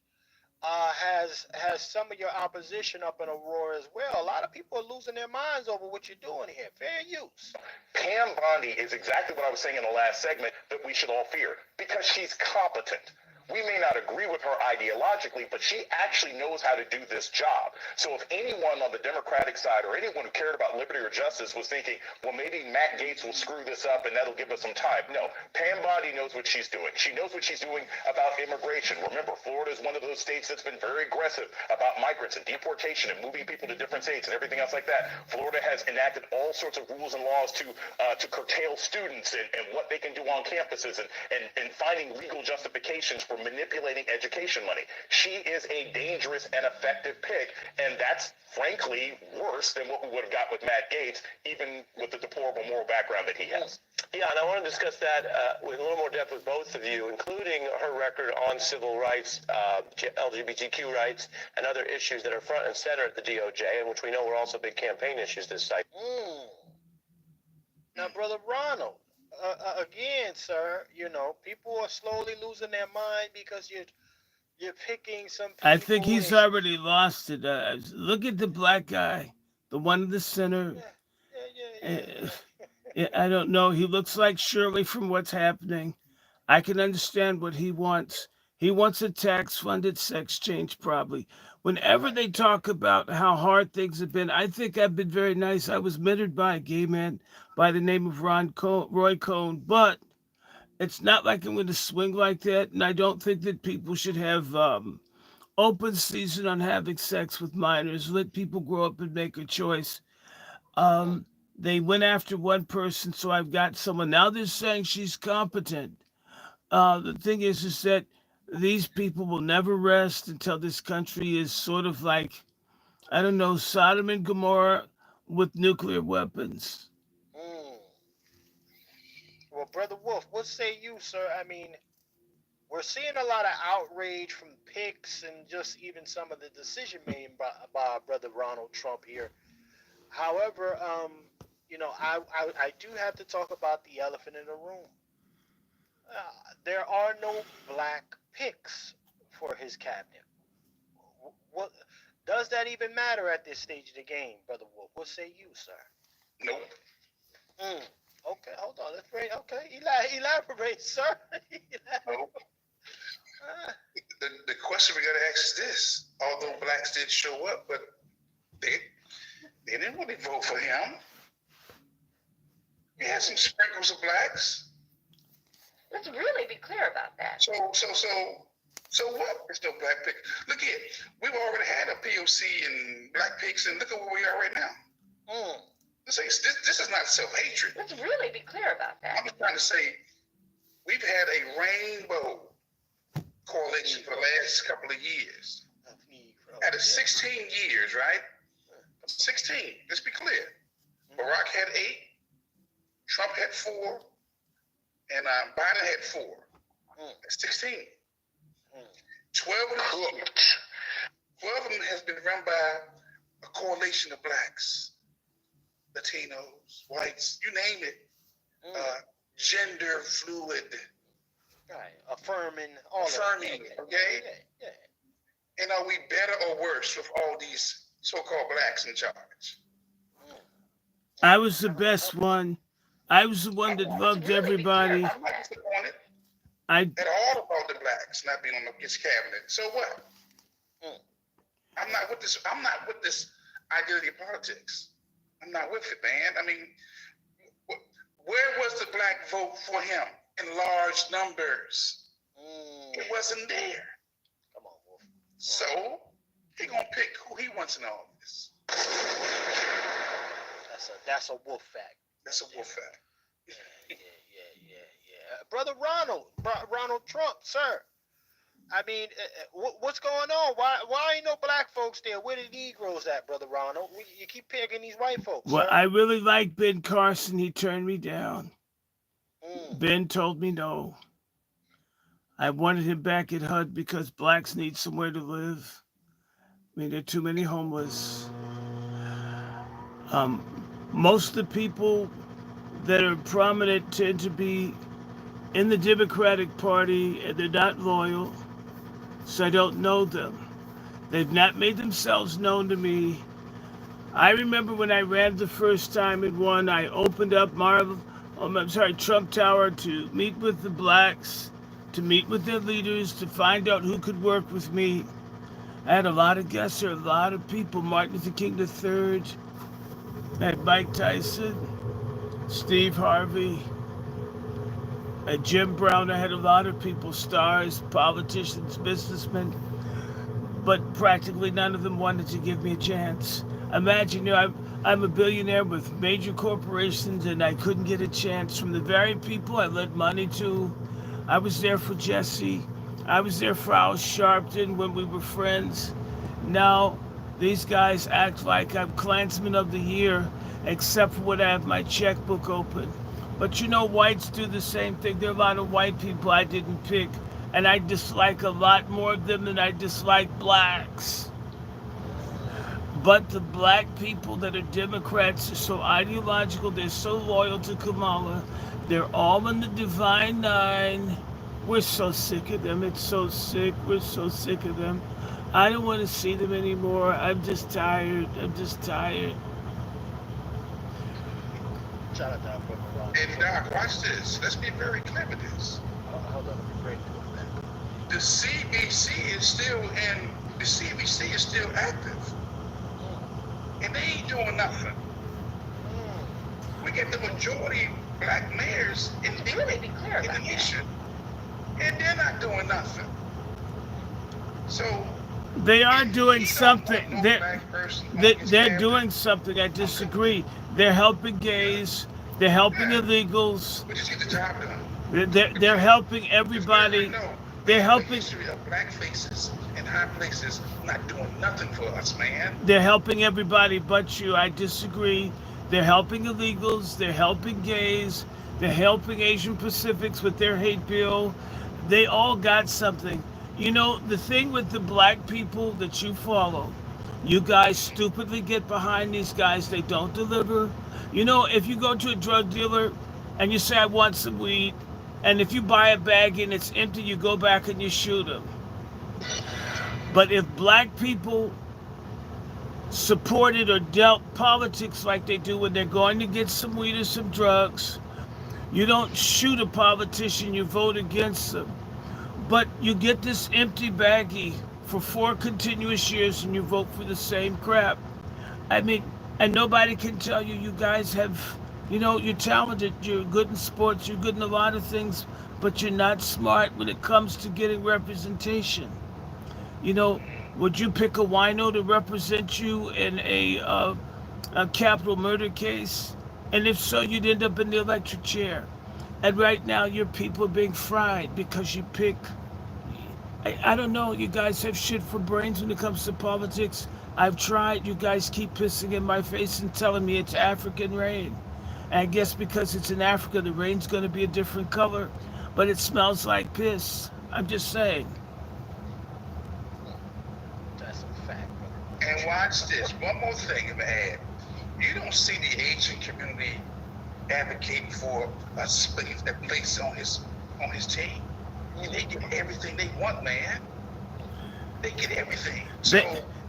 has some of your opposition up in a roar as well. A lot of people are losing their minds over what you're doing here. Fair use. Pam Bondi is exactly what I was saying in the last segment that we should all fear because she's competent. We may not agree with her ideologically, but she actually knows how to do this job. So if anyone on the Democratic side or anyone who cared about liberty or justice was thinking, well, maybe Matt Gaetz will screw this up and that'll give us some time. No, Pam Bondi knows what she's doing. She knows what she's doing about immigration. Remember, Florida is one of those states that's been very aggressive about migrants and deportation and moving people to different states and everything else like that. Florida has enacted all sorts of rules and laws to curtail students and what they can do on campuses and finding legal justifications for manipulating education money. She is a dangerous and effective pick, and that's frankly worse than what we would have got with Matt Gaetz, even with the deplorable moral background that he has. Yeah, and I want to discuss that with a little more depth with both of you, including her record on civil rights, LGBTQ rights, and other issues that are front and center at the DOJ, and which we know were also big campaign issues this cycle. Now, Brother Ronald, again, sir, people are slowly losing their mind because you're picking some people. I think he's already lost it. Look at the black guy, the one in the center. I don't know. He looks like Shirley from what's happening. I can understand what he wants. He wants a tax-funded sex change, probably. Whenever they talk about how hard things have been, I think I've been very nice. I was mentored by a gay man by the name of Roy Cohn, but it's not like I'm going to swing like that, and I don't think that people should have open season on having sex with minors. Let people grow up and make a choice. They went after one person, so I've got someone. Now they're saying she's competent. The thing is that these people will never rest until this country is sort of like, I don't know, Sodom and Gomorrah with nuclear weapons. Well, Brother Wolf, what say you, sir? I mean, we're seeing a lot of outrage from picks and just even some of the decision made by Brother Ronald Trump here. However, I do have to talk about the elephant in the room. There are no black picks for his cabinet. What does that even matter at this stage of the game, Brother Wolf? What say you, sir? Nope. Okay, hold on. Let's bring. Okay, elaborate, sir. Nope. The question we got to ask is this: although blacks did show up, but they didn't really vote for him. We had some sprinkles of blacks. Let's really be clear about that. So what? There's no black pick. Look here, we've already had a POC and black picks, and look at where we are right now. This is not self-hatred. Let's really be clear about that. I'm just trying to say we've had a rainbow coalition for the last couple of years. Out of 16 years, right? 16. Let's be clear. Barack had 8, Trump had 4, and Biden had 4. That's 16. 12 of them has been run by a coalition of blacks, Latinos, whites, you name it, gender fluid. Right, affirming, okay? Yeah. And are we better or worse with all these so-called blacks in charge? I was the best one. I was the one that loved everybody. I'm not disappointed at all about the blacks not being on his cabinet. So what? I'm not with this identity politics. I'm not with it, man. I mean, Where was the black vote for him in large numbers? It wasn't there. Come on, Wolf. So he gonna pick who he wants in office. That's a Wolf fact. That's a Wolf fact. Yeah. Brother Ronald Trump, sir. I mean, what's going on? Why ain't no black folks there? Where the Negroes at, Brother Ronald? You keep picking these white folks. Well, sir. I really like Ben Carson. He turned me down. Ben told me no. I wanted him back at HUD because blacks need somewhere to live. I mean, there are too many homeless. Most of the people that are prominent tend to be in the Democratic Party, and they're not loyal, so I don't know them. They've not made themselves known to me. I remember when I ran the first time and won, I opened up Trump Tower to meet with the blacks, to meet with their leaders, to find out who could work with me. I had a lot of guests there, a lot of people. Martin Luther King III, I had Mike Tyson, Steve Harvey, Jim Brown. I had a lot of people, stars, politicians, businessmen, but practically none of them wanted to give me a chance. Imagine, I'm a billionaire with major corporations, and I couldn't get a chance from the very people I lent money to. I was there for Jesse. I was there for Al Sharpton when we were friends. Now, these guys act like I'm Klansman of the Year, except for when I have my checkbook open. But whites do the same thing. There are a lot of white people I didn't pick, and I dislike a lot more of them than I dislike blacks. But the black people that are Democrats are so ideological, they're so loyal to Kamala, they're all in the Divine Nine. We're so sick of them. It's so sick. We're so sick of them. I don't want to see them anymore. I'm just tired. Shout out to our brother Ronald. And Doc, watch this. Let's be very clear with this. Hold on, let me break through that. The CBC is still active. And they ain't doing nothing. We get the majority black mayors in Let's really be clear the about that. nation, and they're not doing nothing. So They are doing something. no They're black person on his they're campus. doing something. I disagree. They're helping gays. They're helping illegals. We just get the job done. They're helping everybody. No, They're helping. history of black faces in high places not doing nothing for us, man. They're helping everybody but you. I disagree. They're helping illegals. They're helping gays. They're helping Asian Pacifics with their hate bill. They all got something. The thing with the black people that you follow, you guys stupidly get behind these guys. They don't deliver. If you go to a drug dealer and you say, I want some weed, and if you buy a bag and it's empty, you go back and you shoot them. But if black people supported or dealt politics like they do when they're going to get some weed or some drugs, you don't shoot a politician, you vote against them. But you get this empty baggie for 4 continuous years and you vote for the same crap. I mean, and nobody can tell you, you guys have, you're talented, you're good in sports, you're good in a lot of things, but you're not smart when it comes to getting representation. Would you pick a wino to represent you in a capital murder case? And if so, you'd end up in the electric chair. And right now, your people are being fried because you pick. I don't know. You guys have shit for brains when it comes to politics. I've tried. You guys keep pissing in my face and telling me it's African rain. And I guess because it's in Africa, the rain's going to be a different color. But it smells like piss. I'm just saying. That's a fact, brother. And watch this. One more thing, I'm gonna add. You don't see the Asian community advocating for a place on his team. And they get everything they want, man. They get everything. So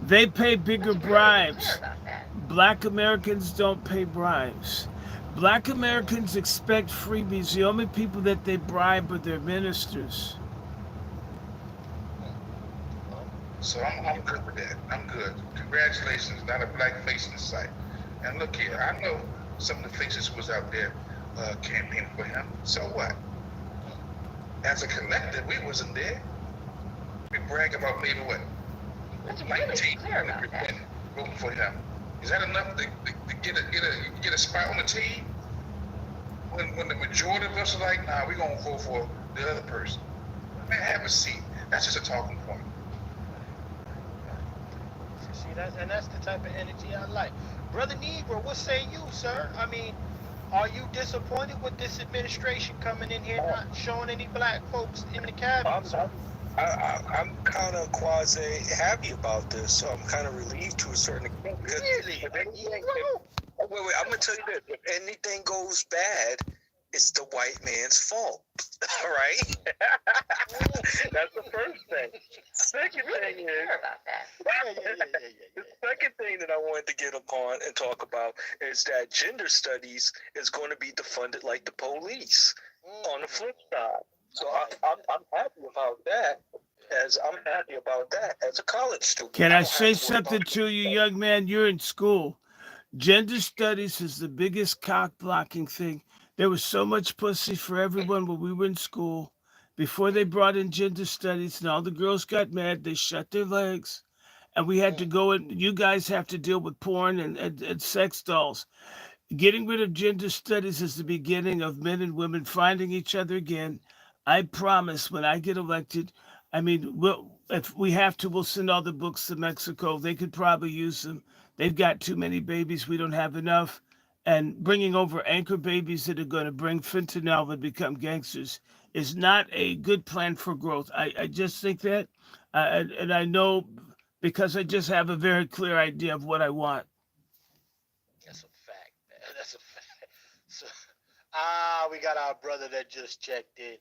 They pay bigger Let's really be bribes. clear about that. Black Americans don't pay bribes. Black Americans expect freebies. The only people that they bribe are their ministers. I'm good with that. I'm good. Congratulations, not a black face in sight. And look here, I know some of the faces who was out there campaigning for him. So what? As a collective, we wasn't there. We brag about maybe what? Let's really be clear about that. Voting for him. Is that enough to get a spot on the team? When the majority of us are like, nah, we're gonna vote for the other person. Man, have a seat. That's just a talking point. See, that's the type of energy I like. Brother Negro, what say you, sir? I mean, are you disappointed with this administration coming in here not showing any black folks in the cabinet, sir? I'm kind of quasi happy about this, so I'm kind of relieved to a certain extent. Really? Wait, I'm gonna tell you this: if anything goes bad, it's the white man's fault. All right. That's the first thing. Second Really thing be is, clear about that. The second thing that I wanted to get upon and talk about is that gender studies is going to be defunded like the police on the flip side. So I'm happy about that. I'm happy about that as a college student. Can I don't have say to worry something about to you, young man? You're in school. Gender studies is the biggest cock blocking thing. There was so much pussy for everyone when we were in school. Before they brought in gender studies and all the girls got mad, they shut their legs. And we had to go and you guys have to deal with porn and sex dolls. Getting rid of gender studies is the beginning of men and women finding each other again. I promise when I get elected, I mean, if we have to, we'll send all the books to Mexico. They could probably use them. They've got too many babies. We don't have enough. And bringing over anchor babies that are going to bring fentanyl and become gangsters is not a good plan for growth. I just think that. And I know because I just have a very clear idea of what I want. That's a fact, man. That's a fact. So, we got our brother that just checked in.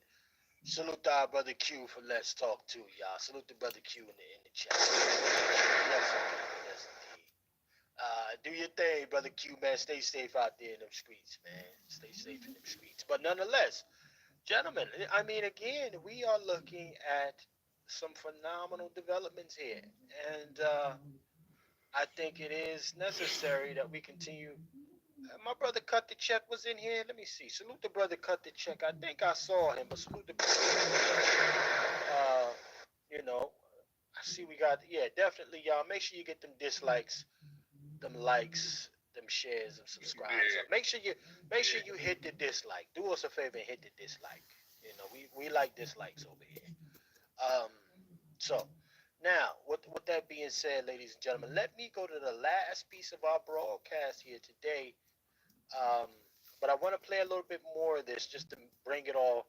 Salute to our brother Q for Let's Talk too, y'all. Salute to brother Q in the chat. Yes, indeed. Yes, indeed. Do your thing, brother Q, man. Stay safe out there in them streets, man. Stay safe in them streets. But nonetheless, gentlemen, I mean, again, we are looking at some phenomenal developments here, and I think it is necessary that we continue. My brother Cut the Check was in here. Let me see. Salute the brother Cut the Check. I think I saw him, but salute the brother. You know, I see we got, yeah, definitely, y'all. Make sure you get them dislikes, them likes, them shares, them subscribes. Yeah. Make sure you hit the dislike. Do us a favor and hit the dislike. You know, we like dislikes over here. So now, with that being said, ladies and gentlemen, let me go to the last piece of our broadcast here today. But I want to play a little bit more of this just to bring it all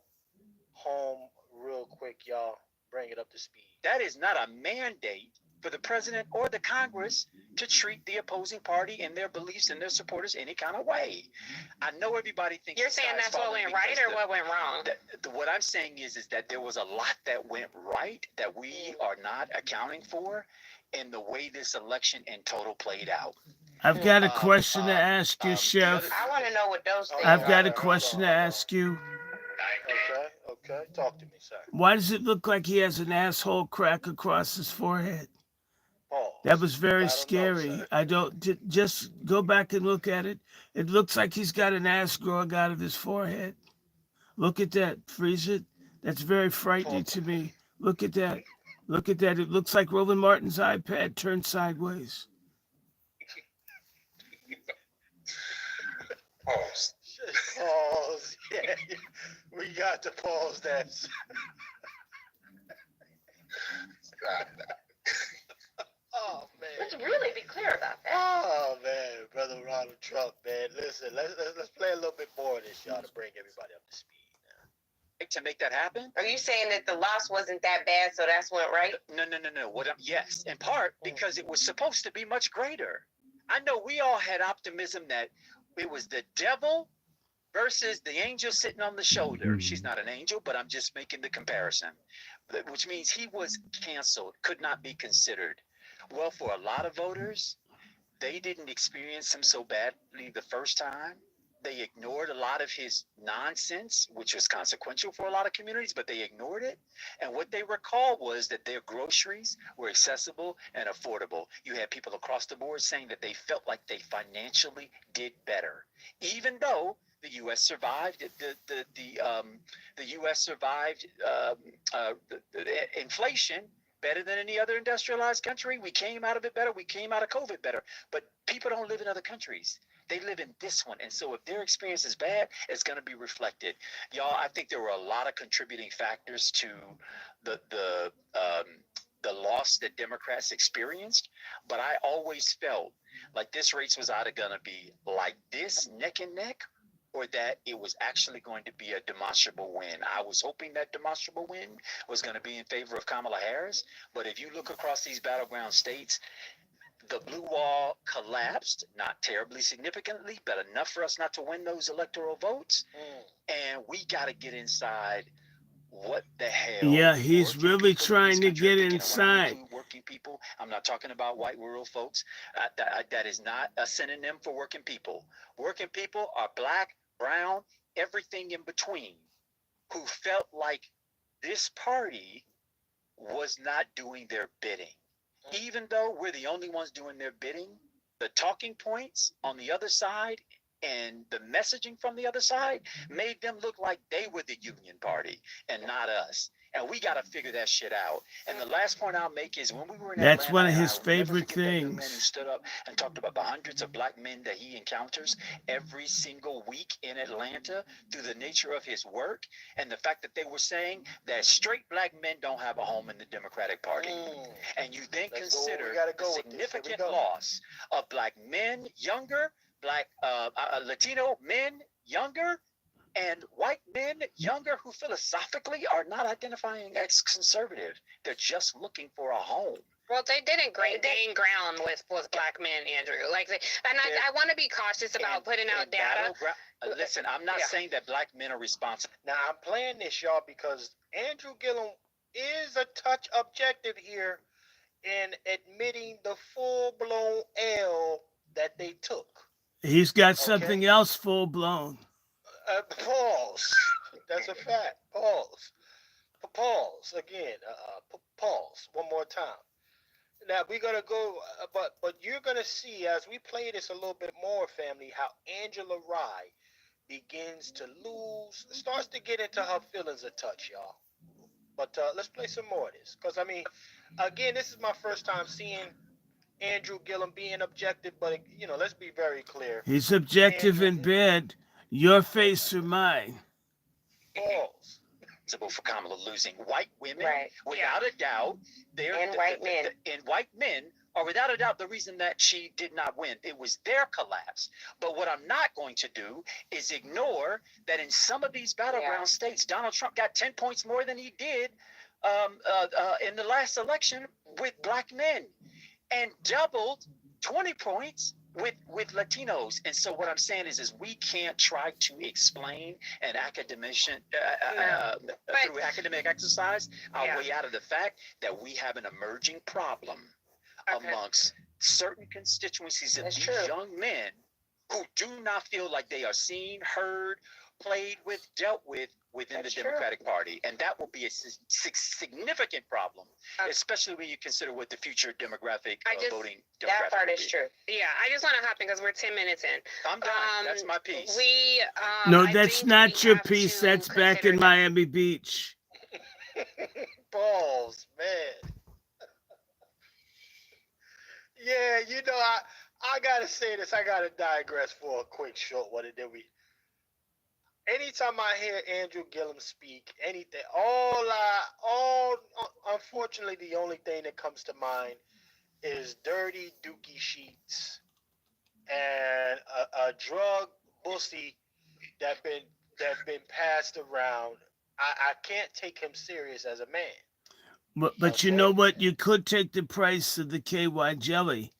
home real quick, y'all. Bring it up to speed. That is not a mandate for the president or the Congress to treat the opposing party and their beliefs and their supporters any kind of way. I know everybody thinks You're saying that's what went right or what went wrong? What I'm saying is that there was a lot that went right that we are not accounting for in the way this election in total played out. I've got a question to ask you, Chef. I want to know what those things I've got are. a question to ask you. Okay. Talk to me, sir. Why does it look like he has an asshole crack across his forehead? Pause. That was very I don't know, scary. sir. I don't just go back and look at it. It looks like he's got an ass growing out of his forehead. Look at that. Freeze it. That's very frightening to me. Look at that. Look at that. It looks like Roland Martin's iPad turned sideways. Pause. Pause. Yeah, we got to pause that. Oh man. Let's really be clear about that. Oh man, brother Ronald Trump, man. Listen, let's play a little bit more of this, y'all, to bring everybody up to speed. To make that happen? Are you saying that the loss wasn't that bad, so that's went right? No. Yes, in part because it was supposed to be much greater. I know we all had optimism that it was the devil versus the angel sitting on the shoulder. She's not an angel, but I'm just making the comparison, which means he was canceled, could not be considered. Well, for a lot of voters, they didn't experience him so badly the first time. They ignored a lot of his nonsense, which was consequential for a lot of communities, but they ignored it. And what they recalled was that their groceries were accessible and affordable. You had people across the board saying that they felt like they financially did better, even though The U.S. survived the U.S. survived the inflation better than any other industrialized country. We came out of it better. We came out of COVID better. But people don't live in other countries. They live in this one. And so if their experience is bad, it's going to be reflected. Y'all, I think there were a lot of contributing factors to the loss that Democrats experienced. But I always felt like this race was either going to be like this, neck and neck, or that it was actually going to be a demonstrable win. I was hoping that demonstrable win was going to be in favor of Kamala Harris. But if you look across these battleground states, the blue wall collapsed, not terribly significantly, but enough for us not to win those electoral votes. And we got to get inside what the hell. Yeah, he's working really people in trying this to country, get thinking when I inside. include working people, I'm not talking about white rural folks. That is not a synonym for working people. Working people are black, brown, everything in between, who felt like this party was not doing their bidding. Even though we're the only ones doing their bidding, the talking points on the other side and the messaging from the other side made them look like they were the Union Party and not us. And we got to figure that shit out. And the last point I'll make is when we were in That's Atlanta, one of and his I will never favorite forget that young man who things. stood up and talked about the hundreds of black men that he encounters every single week in Atlanta through the nature of his work and the fact that they were saying that straight black men don't have a home in the Democratic Party. And you then consider the significant loss of black men younger, black Latino men younger, and white men younger who philosophically are not identifying as conservative. They're just looking for a home. Well, they didn't gain ground with black men, Andrew. I want to be cautious about putting out data. Listen, I'm not saying that black men are responsible. Now, I'm playing this, y'all, because Andrew Gillum is a touch objective here in admitting the full-blown L that they took. He's got something else full blown. Pause. That's a fact. Pause. Pause again. Pause one more time. Now we're gonna go, but you're gonna see as we play this a little bit more, family, how Angela Rye begins to starts to get into her feelings a touch, y'all. But let's play some more of this, because I mean, again, this is my first time seeing Andrew Gillum being objective, but let's be very clear. He's objective in bed. Your face or mine. Pause. For Kamala losing white women, Right. without a doubt, And white men. And white men are without a doubt the reason that she did not win. It was their collapse. But what I'm not going to do is ignore that in some of these battleground states, Donald Trump got 10 points more than he did in the last election with black men, and doubled 20 points with Latinos. And so what I'm saying is we can't try to explain an academician through academic exercise our way out of the fact that we have an emerging problem amongst certain constituencies of these young men who do not feel like they are seen, heard, played with, dealt with within the Democratic Party. And that will be a significant problem, especially when you consider what the future demographic voting demographic That part will is be. true. Yeah, I just want to hop in because we're 10 minutes in. I'm done. That's my piece. No, I that's think not we your have piece. to That's back consider in that- Miami Beach. Balls, man. Yeah, I gotta say this. I gotta digress for a quick short one, and then anytime I hear Andrew Gillum speak, anything, unfortunately, the only thing that comes to mind is dirty dookie sheets and a drug bussy that been passed around. I can't take him serious as a man. But you know what? You could take the price of the KY jelly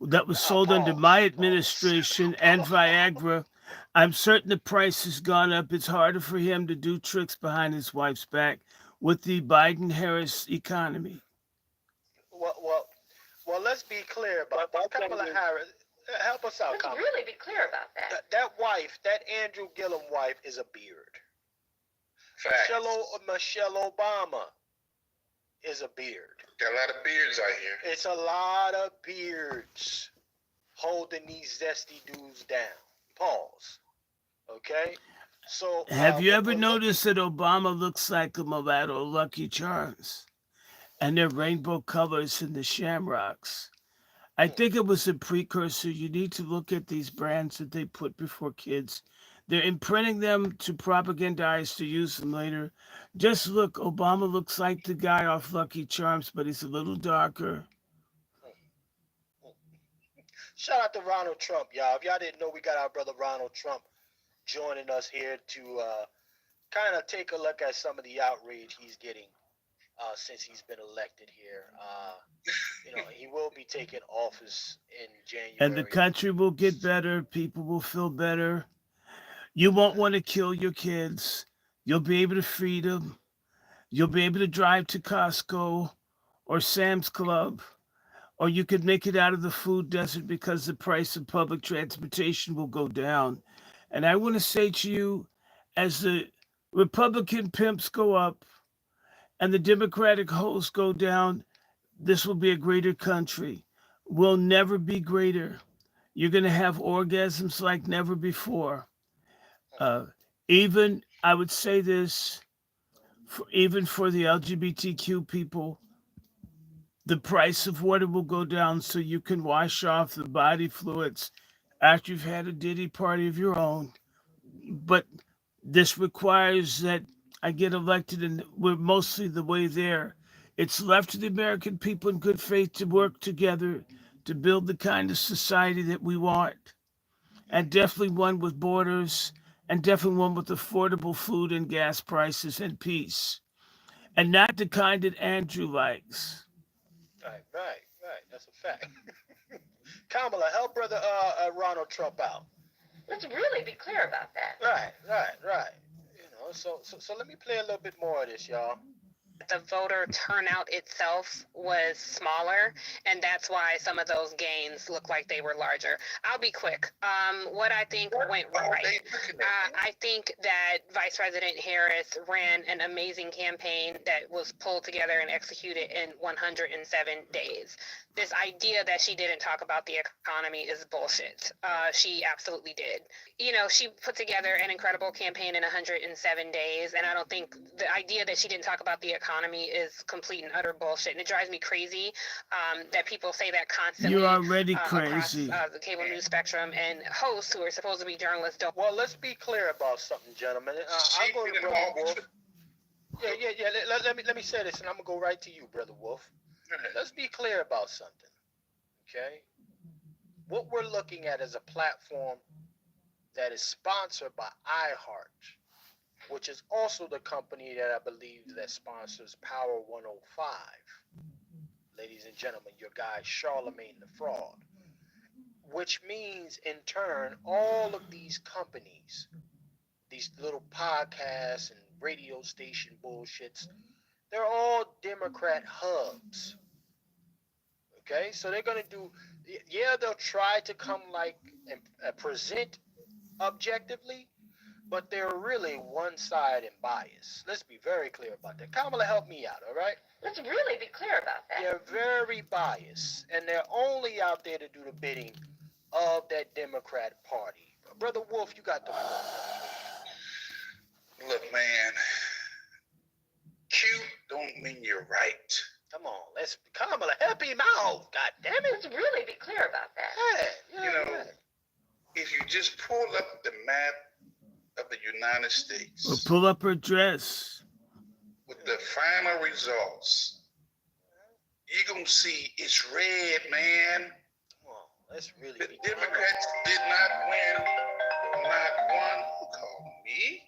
that was sold under my administration and Viagra. I'm certain the price has gone up. It's harder for him to do tricks behind his wife's back with the Biden-Harris economy. Well, let's be clear about Kamala Harris. Help us out, Let's Kamala. really be clear about that. That wife, that Andrew Gillum wife, is a beard. Michelle Obama is a beard. Got a lot of beards out here. It's a lot of beards holding these zesty dudes down. Pause. Okay, so Have you what ever we're looking. noticed that Obama looks like a mulatto Lucky Charms? And their rainbow colors in the shamrocks. I Hmm, think it was a precursor. You need to look at these brands that they put before kids. They're imprinting them to propagandize to use them later. Just look, Obama looks like the guy off Lucky Charms, but he's a little darker. hmm, hmm. Shout out to Ronald Trump, y'all. If y'all didn't know, we got our brother Ronald Trump joining us here to kind of take a look at some of the outrage he's getting since he's been elected here. He will be taking office in And the January. country will get better. People will feel better. You won't want to kill your kids. You'll be able to feed them. You'll be able to drive to Costco or Sam's Club, or you could make it out of the food desert because the price of public transportation will go down. And I want to say to you, as the Republican pimps go up and the Democratic hosts go down, this will be a greater country. We'll never be greater. You're going to have orgasms like never before. Uh, even, I would say this, even for the LGBTQ people, the price of water will go down so you can wash off the body fluids after you've had a ditty party of your own. But this requires that I get elected, and we're mostly the way there. It's left to the American people in good faith to work together to build the kind of society that we want, and definitely one with borders, and definitely one with affordable food and gas prices and peace, and not the kind that Andrew likes. Right, right, right. That's a fact. Kamala, help brother Ronald Trump out. Let's really be clear about that. Right, right, right. So let me play a little bit more of this, y'all. The voter turnout itself was smaller, and that's why some of those gains look like they were larger. I'll be quick. What I think went right. I think that Vice President Harris ran an amazing campaign that was pulled together and executed in 107 days. This idea that she didn't talk about the economy is bullshit. She absolutely did. She put together an incredible campaign in 107 days, and I don't think the idea that she didn't talk about the economy is complete and utter bullshit. And it drives me crazy that people say that constantly. You're already across crazy. the cable news spectrum, and hosts who are supposed to be journalists don't. Well, let's be clear about something, gentlemen. I'll go to Brother Wolf. Yeah. Let me say this, and I'm gonna go right to you, Brother Wolf. Let's be clear about something, okay? What we're looking at is a platform that is sponsored by iHeart, which is also the company that I believe that sponsors Power 105. Ladies and gentlemen, your guy Charlemagne the Fraud. Which means, in turn, all of these companies, these little podcasts and radio station bullshits, they're all Democrat hubs. Okay, so they're gonna do, they'll try to come like and present objectively, but they're really one side and biased. Let's be very clear about that. Kamala, help me out, all right? Let's really be clear about that. They're very biased, and they're only out there to do the bidding of that Democrat Party. Brother Wolf, you got the floor. Look, man, cute don't mean you're right. Come on, let's Kamala, help him out. God damn it. Let's really be clear about that. Yeah. If you just pull up the map of the United Or States pull up her dress. with the final results, you're going to see it's red, man. Come on, let's really The be clear. Democrats did not win not one, who called me?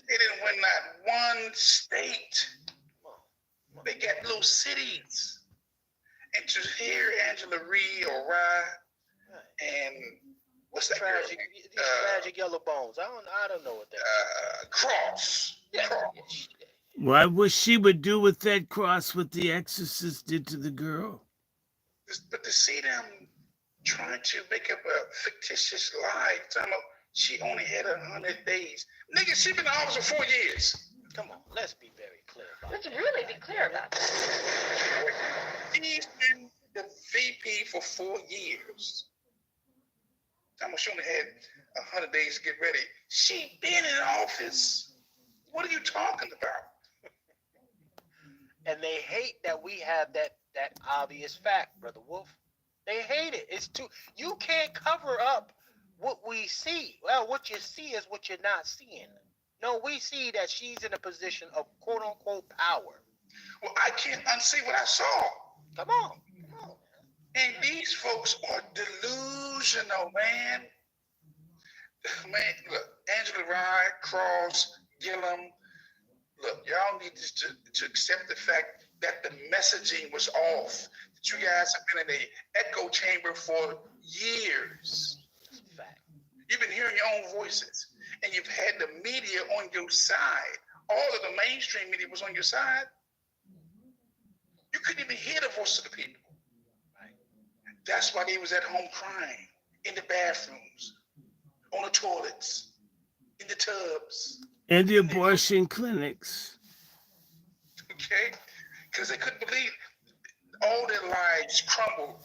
They didn't win not one state. They got little cities. And to hear Angela Reed or Rye and what's that Tragic, girl? these tragic yellow bones. I don't know what that Cross. is. Cross. Well, I wish she would do with that cross what the exorcist did to the girl. But to see them trying to make up a fictitious lie, talking about she only had 100 days. Nigga, she been in office for 4 years. Come on, let's be very clear about Let's that. really be clear about that. She's been the VP for 4 years. She only had 100 days to get ready. She been in office. What are you talking about? And they hate that we have that obvious fact, Brother Wolf. They hate it. It's too. You can't cover up what we see. Well, what you see is what you're not seeing. No, we see that she's in a position of quote unquote power. Well, I can't unsee what I saw. Come on. And these folks are delusional, man. Man, look, Angela Rye, Cross, Gillum, look, y'all need to accept the fact that the messaging was off. That you guys have been in the echo chamber for years. Fact. You've been hearing your own voices, and you've had the media on your side. All of the mainstream media was on your side. You couldn't even hear the voice of the people. That's why they was at home crying, in the bathrooms, on the toilets, in the tubs. In the abortion clinics. Okay? Because they couldn't believe all their lives crumbled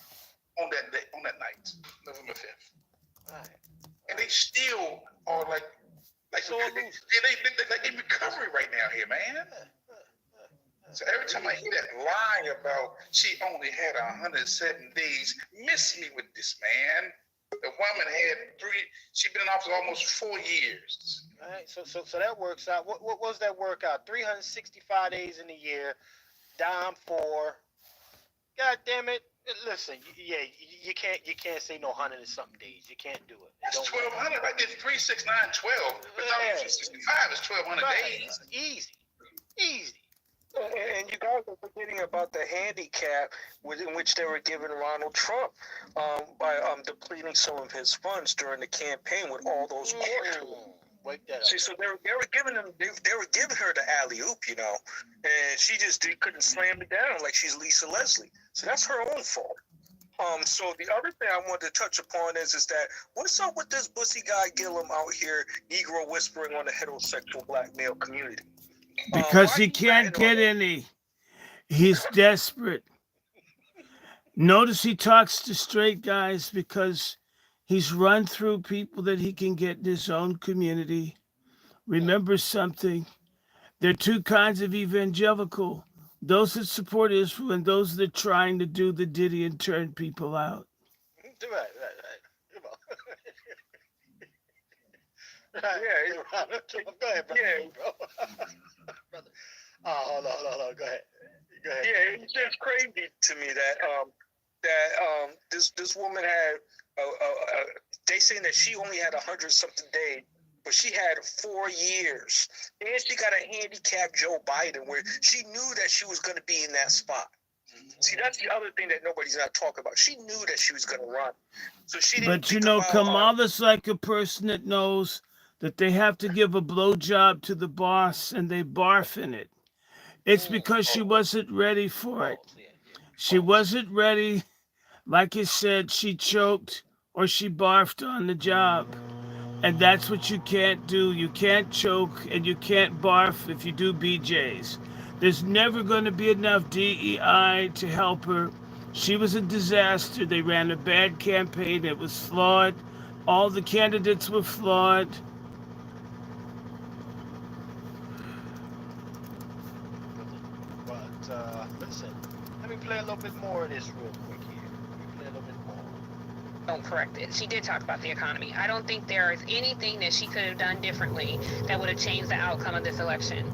on that day, on that night, November 5th. Right. And they still are like so they in recovery right now here, man. So every time I hear that lie about she only had 107 days, miss me with this, man. The woman had she'd been in office almost 4 years. All right, so that works out. What was that work out? 365 days in a year, dime for. God damn it! Listen, you can't say no 100 and something days. You can't do it. That's 1,200. I did 3, 6, 9, 12. But 365 is 1,200 days. Easy. And you guys are forgetting about the handicap within which they were giving Ronald Trump by depleting some of his funds during the campaign with all those court. See, so they were giving her the alley oop, you know, and she just couldn't slam it down like she's Lisa Leslie. So that's her own fault. So the other thing I wanted to touch upon is that what's up with this bussy guy Gillum out here, Negro whispering on the heterosexual black male community? Because he can't get any. He's desperate. Notice he talks to straight guys because he's run through people that he can get in his own community. Remember something. There are two kinds of evangelical. Those that support Israel and those that are trying to do the Diddy and turn people out. Right. Come on. Yeah, go ahead, brother. Yeah. Brother. Hold on. Go ahead. Yeah, it's just crazy to me that this woman had they saying that she only had 100-something days, but she had 4 years, and she got a handicapped Joe Biden where she knew that she was going to be in that spot. See, that's the other thing that nobody's not talking about. She knew that she was going to run, so she didn't. But you know, Kamala's like a person that knows that they have to give a blowjob to the boss and they barf in it. It's because she wasn't ready for it. She wasn't ready. Like you said, she choked or she barfed on the job. And that's what you can't do. You can't choke and you can't barf if you do BJs. There's never going to be enough DEI to help her. She was a disaster. They ran a bad campaign. It was flawed. All the candidates were flawed. But listen, let me play a little bit more of this real quick here. Don't correct it. She did talk about the economy. I don't think there is anything that she could have done differently that would have changed the outcome of this election.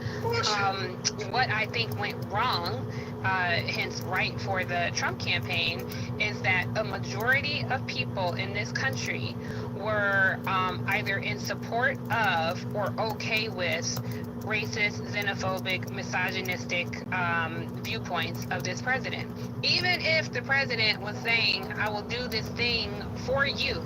What I think went wrong, hence right for the Trump campaign, is that a majority of people in this country were either in support of or okay with racist, xenophobic, misogynistic viewpoints of this president. Even if the president was saying, I will do this thing for you,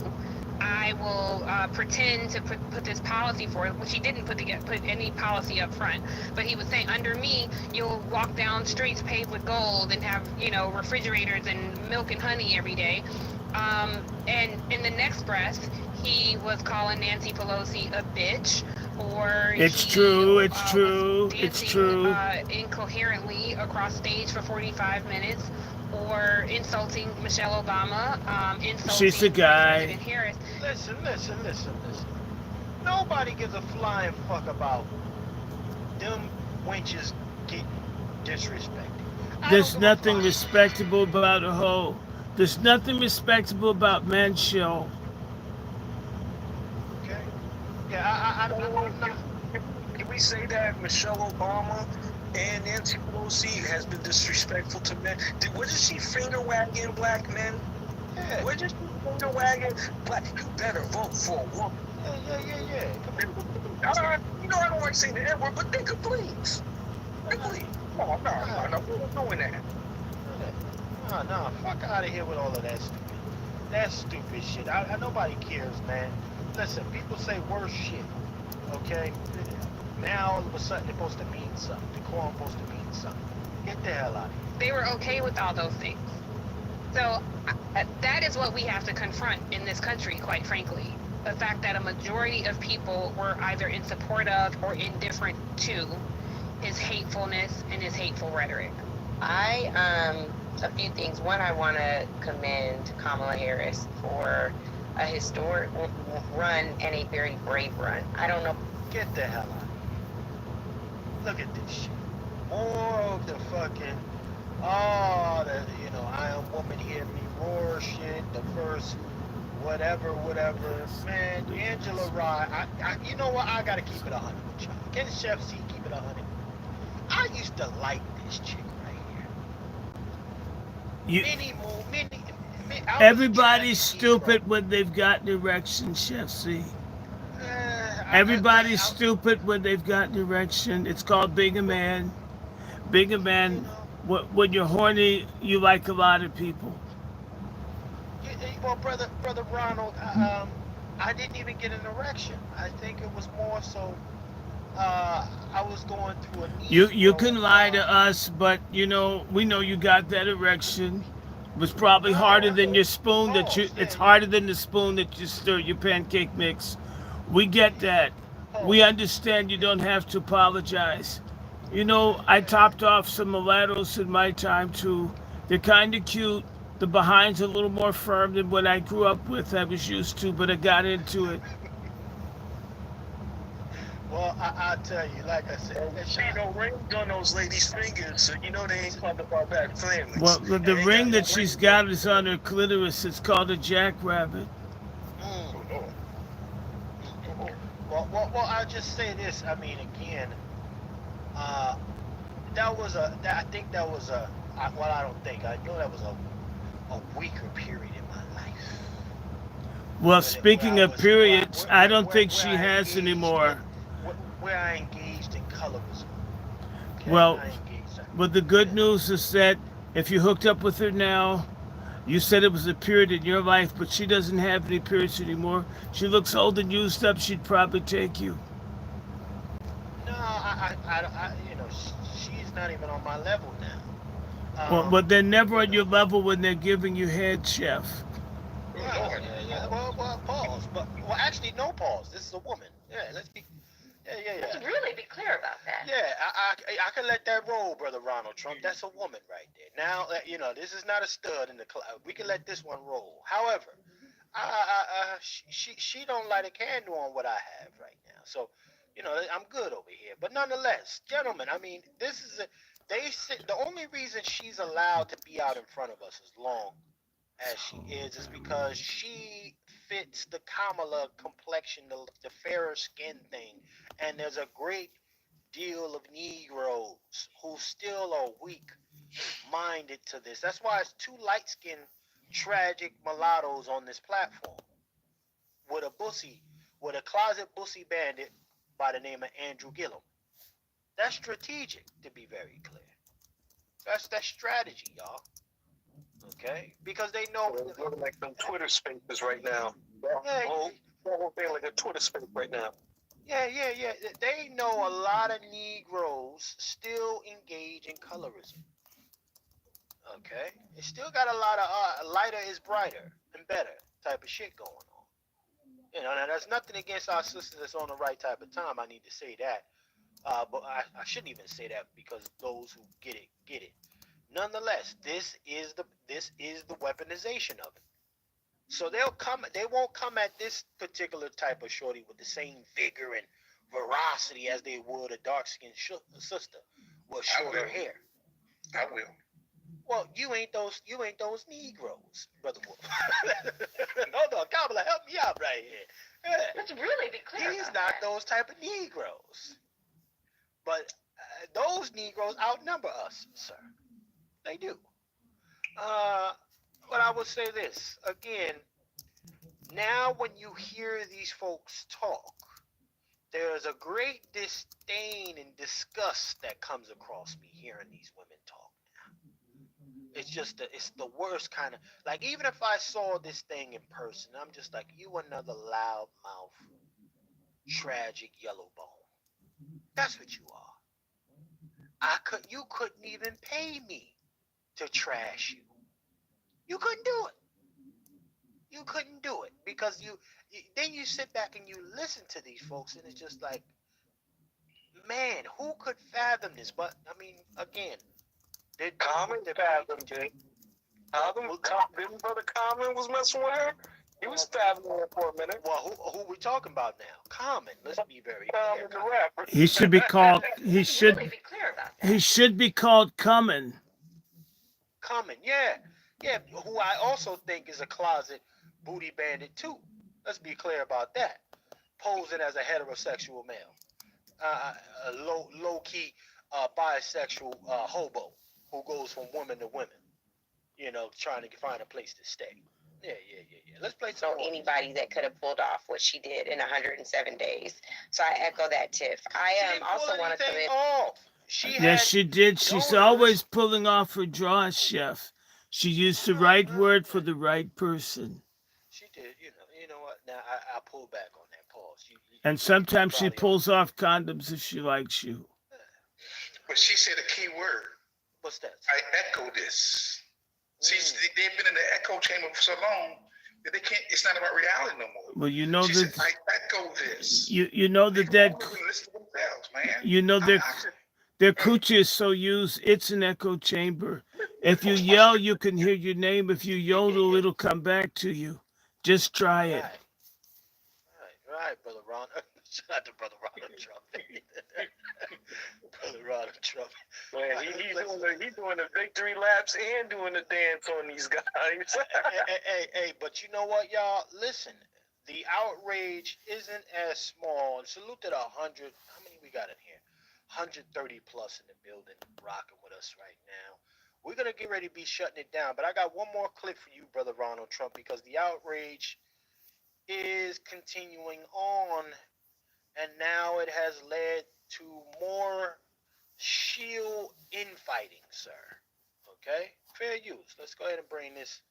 I will pretend to put this policy forward, which he didn't put any policy up front, but he was saying, under me, you'll walk down streets paved with gold and have, refrigerators and milk and honey every day. And in the next breath, he was calling Nancy Pelosi a bitch, or it's true. Incoherently across stage for 45 minutes, or insulting Michelle Obama, She's a insulting Vice guy. President Harris. Listen. Nobody gives a flying fuck about them wenches getting disrespected. I don't There's give a nothing flying. respectable about a hoe. There's nothing respectable about men's show. Okay. Yeah, I'm not. Can we say that Michelle Obama and Nancy Pelosi has been disrespectful to men? What did she finger wagging black men? Yeah. What did she finger wagging black? You better vote for a woman. Yeah. I don't like saying the N-word, but nigga, please. Please. No, we're not doing that. No, fuck out of here with all of that stupid shit. Nobody cares, man. Listen, people say worse shit, okay? Now all of a sudden it's supposed to mean something. Decorum's supposed to mean something. Get the hell out of here. They were okay with all those things. So that is what we have to confront in this country, quite frankly. The fact that a majority of people were either in support of or indifferent to his hatefulness and his hateful rhetoric. A few things. One, I want to commend Kamala Harris for a historic run and a very brave run. I don't know. Get the hell out of here. Look at this shit. More of the fucking, I am woman, hear me roar shit. The first, whatever. Man, Angela Rye, you know what? I gotta keep it 100 with y'all. Can Chef C keep it 100? I used to like this chick right here. Everybody's stupid when they've got an erection, Chef C. Everybody's stupid when they've got an erection. It's called being a man. Being a man, when you're horny, you like a lot of people. Well, brother Ronald, I didn't even get an erection. I think it was more so I was going through a need. You can lie to us, but we know you got that erection. It was probably harder than your spoon it's harder than the spoon that you stir your pancake mix. We get that. We understand you don't have to apologize. I topped off some mulattoes in my time too. They're kind of cute. The behind's a little more firm than what I grew up with. I was used to, but I got into it. Well, I'll tell you, like I said, She ain't no ring on those ladies' fingers, so they ain't part of our back families. Well, the ring that she's got is on her clitoris. It's called a jackrabbit. Well, I'll just say this. I mean, again, I think that was I don't think. I know that was a weaker period in my life. Well, speaking of periods, I don't think she has anymore. Where I engaged in colorism. Okay? Well, the good news is that if you hooked up with her now, you said it was a period in your life, but she doesn't have any periods anymore. She looks old and used up. She'd probably take you. No, she's not even on my level now. Well, they're never on your level when they're giving you head, Chef. Yeah. Well, pause. Actually, no pause. This is a woman. Yeah, let's be. Yeah. Let's really be clear about that. Yeah, I can let that roll, brother Ronald Trump. That's a woman right there. Now, this is not a stud in the cloud. We can let this one roll. However, she don't light a candle on what I have right now. So, I'm good over here. But nonetheless, gentlemen, I mean, the only reason she's allowed to be out in front of us as long as she is because she fits the Kamala complexion, the fairer skin thing. And there's a great deal of Negroes who still are weak-minded to this. That's why it's two light-skinned, tragic mulattoes on this platform with a closet bussy bandit by the name of Andrew Gillum. That's strategic, to be very clear. That's strategy, y'all. Okay? Because they know... It's looking like some Twitter spaces right now. Yeah. Whole thing like a Twitter space right now. Yeah. They know a lot of Negroes still engage in colorism. Okay? It still got a lot of lighter is brighter and better type of shit going on. Now there's nothing against our sisters that's on the right type of time. I need to say that. But I shouldn't even say that because those who get it, get it. Nonetheless, this is the weaponization of it. So they won't come at this particular type of shorty with the same vigor and veracity as they would a dark-skinned sister with shorter hair. I will. Well, you ain't those Negroes, Brother Wolf. Hold on, Kamala, help me out right here. Let's really be clear. He's about not that. those type of Negroes. But those Negroes outnumber us, sir. They do. But I will say this again. Now, when you hear these folks talk, there's a great disdain and disgust that comes across me hearing these women talk now. It's the worst kind of, like, even if I saw this thing in person, I'm just like, you another loudmouth, tragic yellow bone. That's what you are. You couldn't even pay me to trash you. You couldn't do it. You couldn't do it because then you sit back and you listen to these folks and it's just like, man, who could fathom this? But I mean, again, Common fathomed it. Didn't Brother Common was messing with her? He was fathoming her for a minute. Well, who we talking about now? Common. Let's be very Common clear. the rapper. He should be called. He should. Really be clear about that. He should be called Common. Common, yeah. Who I also think is a closet booty bandit too. Let's be clear about that. Posing as a heterosexual male, a low key bisexual hobo who goes from women to women. Trying to find a place to stay. Yeah. Let's play some. So anybody that could have pulled off what she did in 107 days. So I echo that, Tiff. I also want to commit. Yes, she did. She's always pulling off her draw, Chef. She used the right word for the right person. She did. You know what? Now I pull back on that pause. And sometimes she pulls off condoms if she likes you. But she said a key word. What's that? I echo this. See, they've been in the echo chamber for so long that they can't. It's not about reality no more. Well, you know she that. Said, I echo this. You know that. Listen to themselves, man. You know their coochie is so used. It's an echo chamber. If you yell, you can hear your name. If you yodel, it'll come back to you. Just try it. Right, Brother Ronald. Shout out to Brother Ronald Trump. Brother Ronald Trump. Man, he's doing the victory laps and doing the dance on these guys. hey, but you know what, y'all? Listen, the outrage isn't as small. Salute to the 100. How many we got in here? 130 plus in the building, rocking with us right now. We're going to get ready to be shutting it down. But I got one more clip for you, Brother Ronald Trump, because the outrage is continuing on. And now it has led to more shield infighting, sir. Okay? Fair use. Let's go ahead and bring this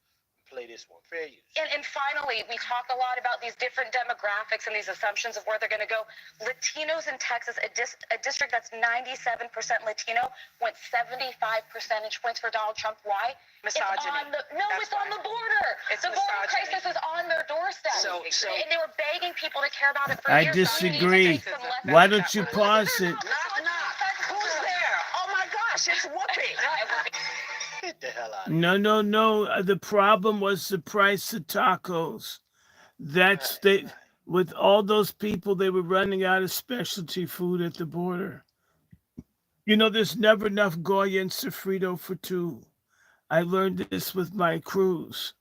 play this one. Fair use. And finally, we talk a lot about these different demographics and these assumptions of where they're going to go. Latinos in Texas, a district that's 97% Latino, went 75 percentage points for Donald Trump. Why? Misogyny. It's on the border. The border crisis is on their doorstep. And they were begging people to care about it for years. I disagree. Why don't you pause it? Who's there? Oh my gosh, it's Whoopi. Get the hell out of here. No. The problem was the price of tacos. With all those people, they were running out of specialty food at the border. There's never enough Goya and sofrito for two. I learned this with my cruise.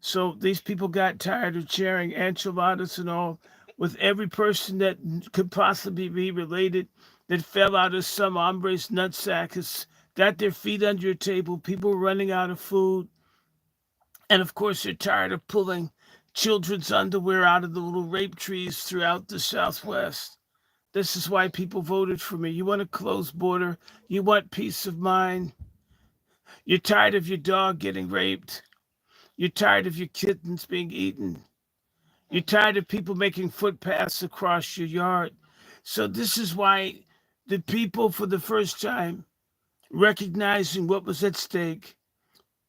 So these people got tired of sharing enchiladas and all with every person that could possibly be related that fell out of some hombre's nutsack has got their feet under your table. People were running out of food. And of course, they're tired of pulling children's underwear out of the little rape trees throughout the Southwest. This is why people voted for me. You want a closed border. You want peace of mind. You're tired of your dog getting raped. You're tired of your kittens being eaten. You're tired of people making footpaths across your yard. So this is why the people, for the first time, recognizing what was at stake,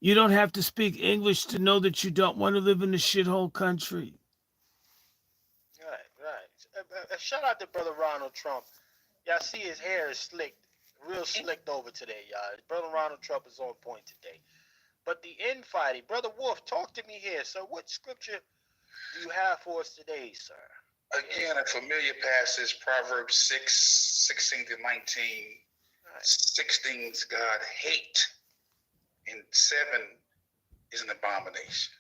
you don't have to speak English to know that you don't want to live in a shithole country. Right. Shout out to Brother Ronald Trump. Y'all see his hair is slicked real slicked over today, y'all. Brother Ronald Trump is on point today. But the infighting, Brother Wolf, talk to me here. So, what scripture do you have for us today, sir? Again, a familiar passage, Proverbs 6:16 to 19. Right. 16 is God hate, and 7 is an abomination.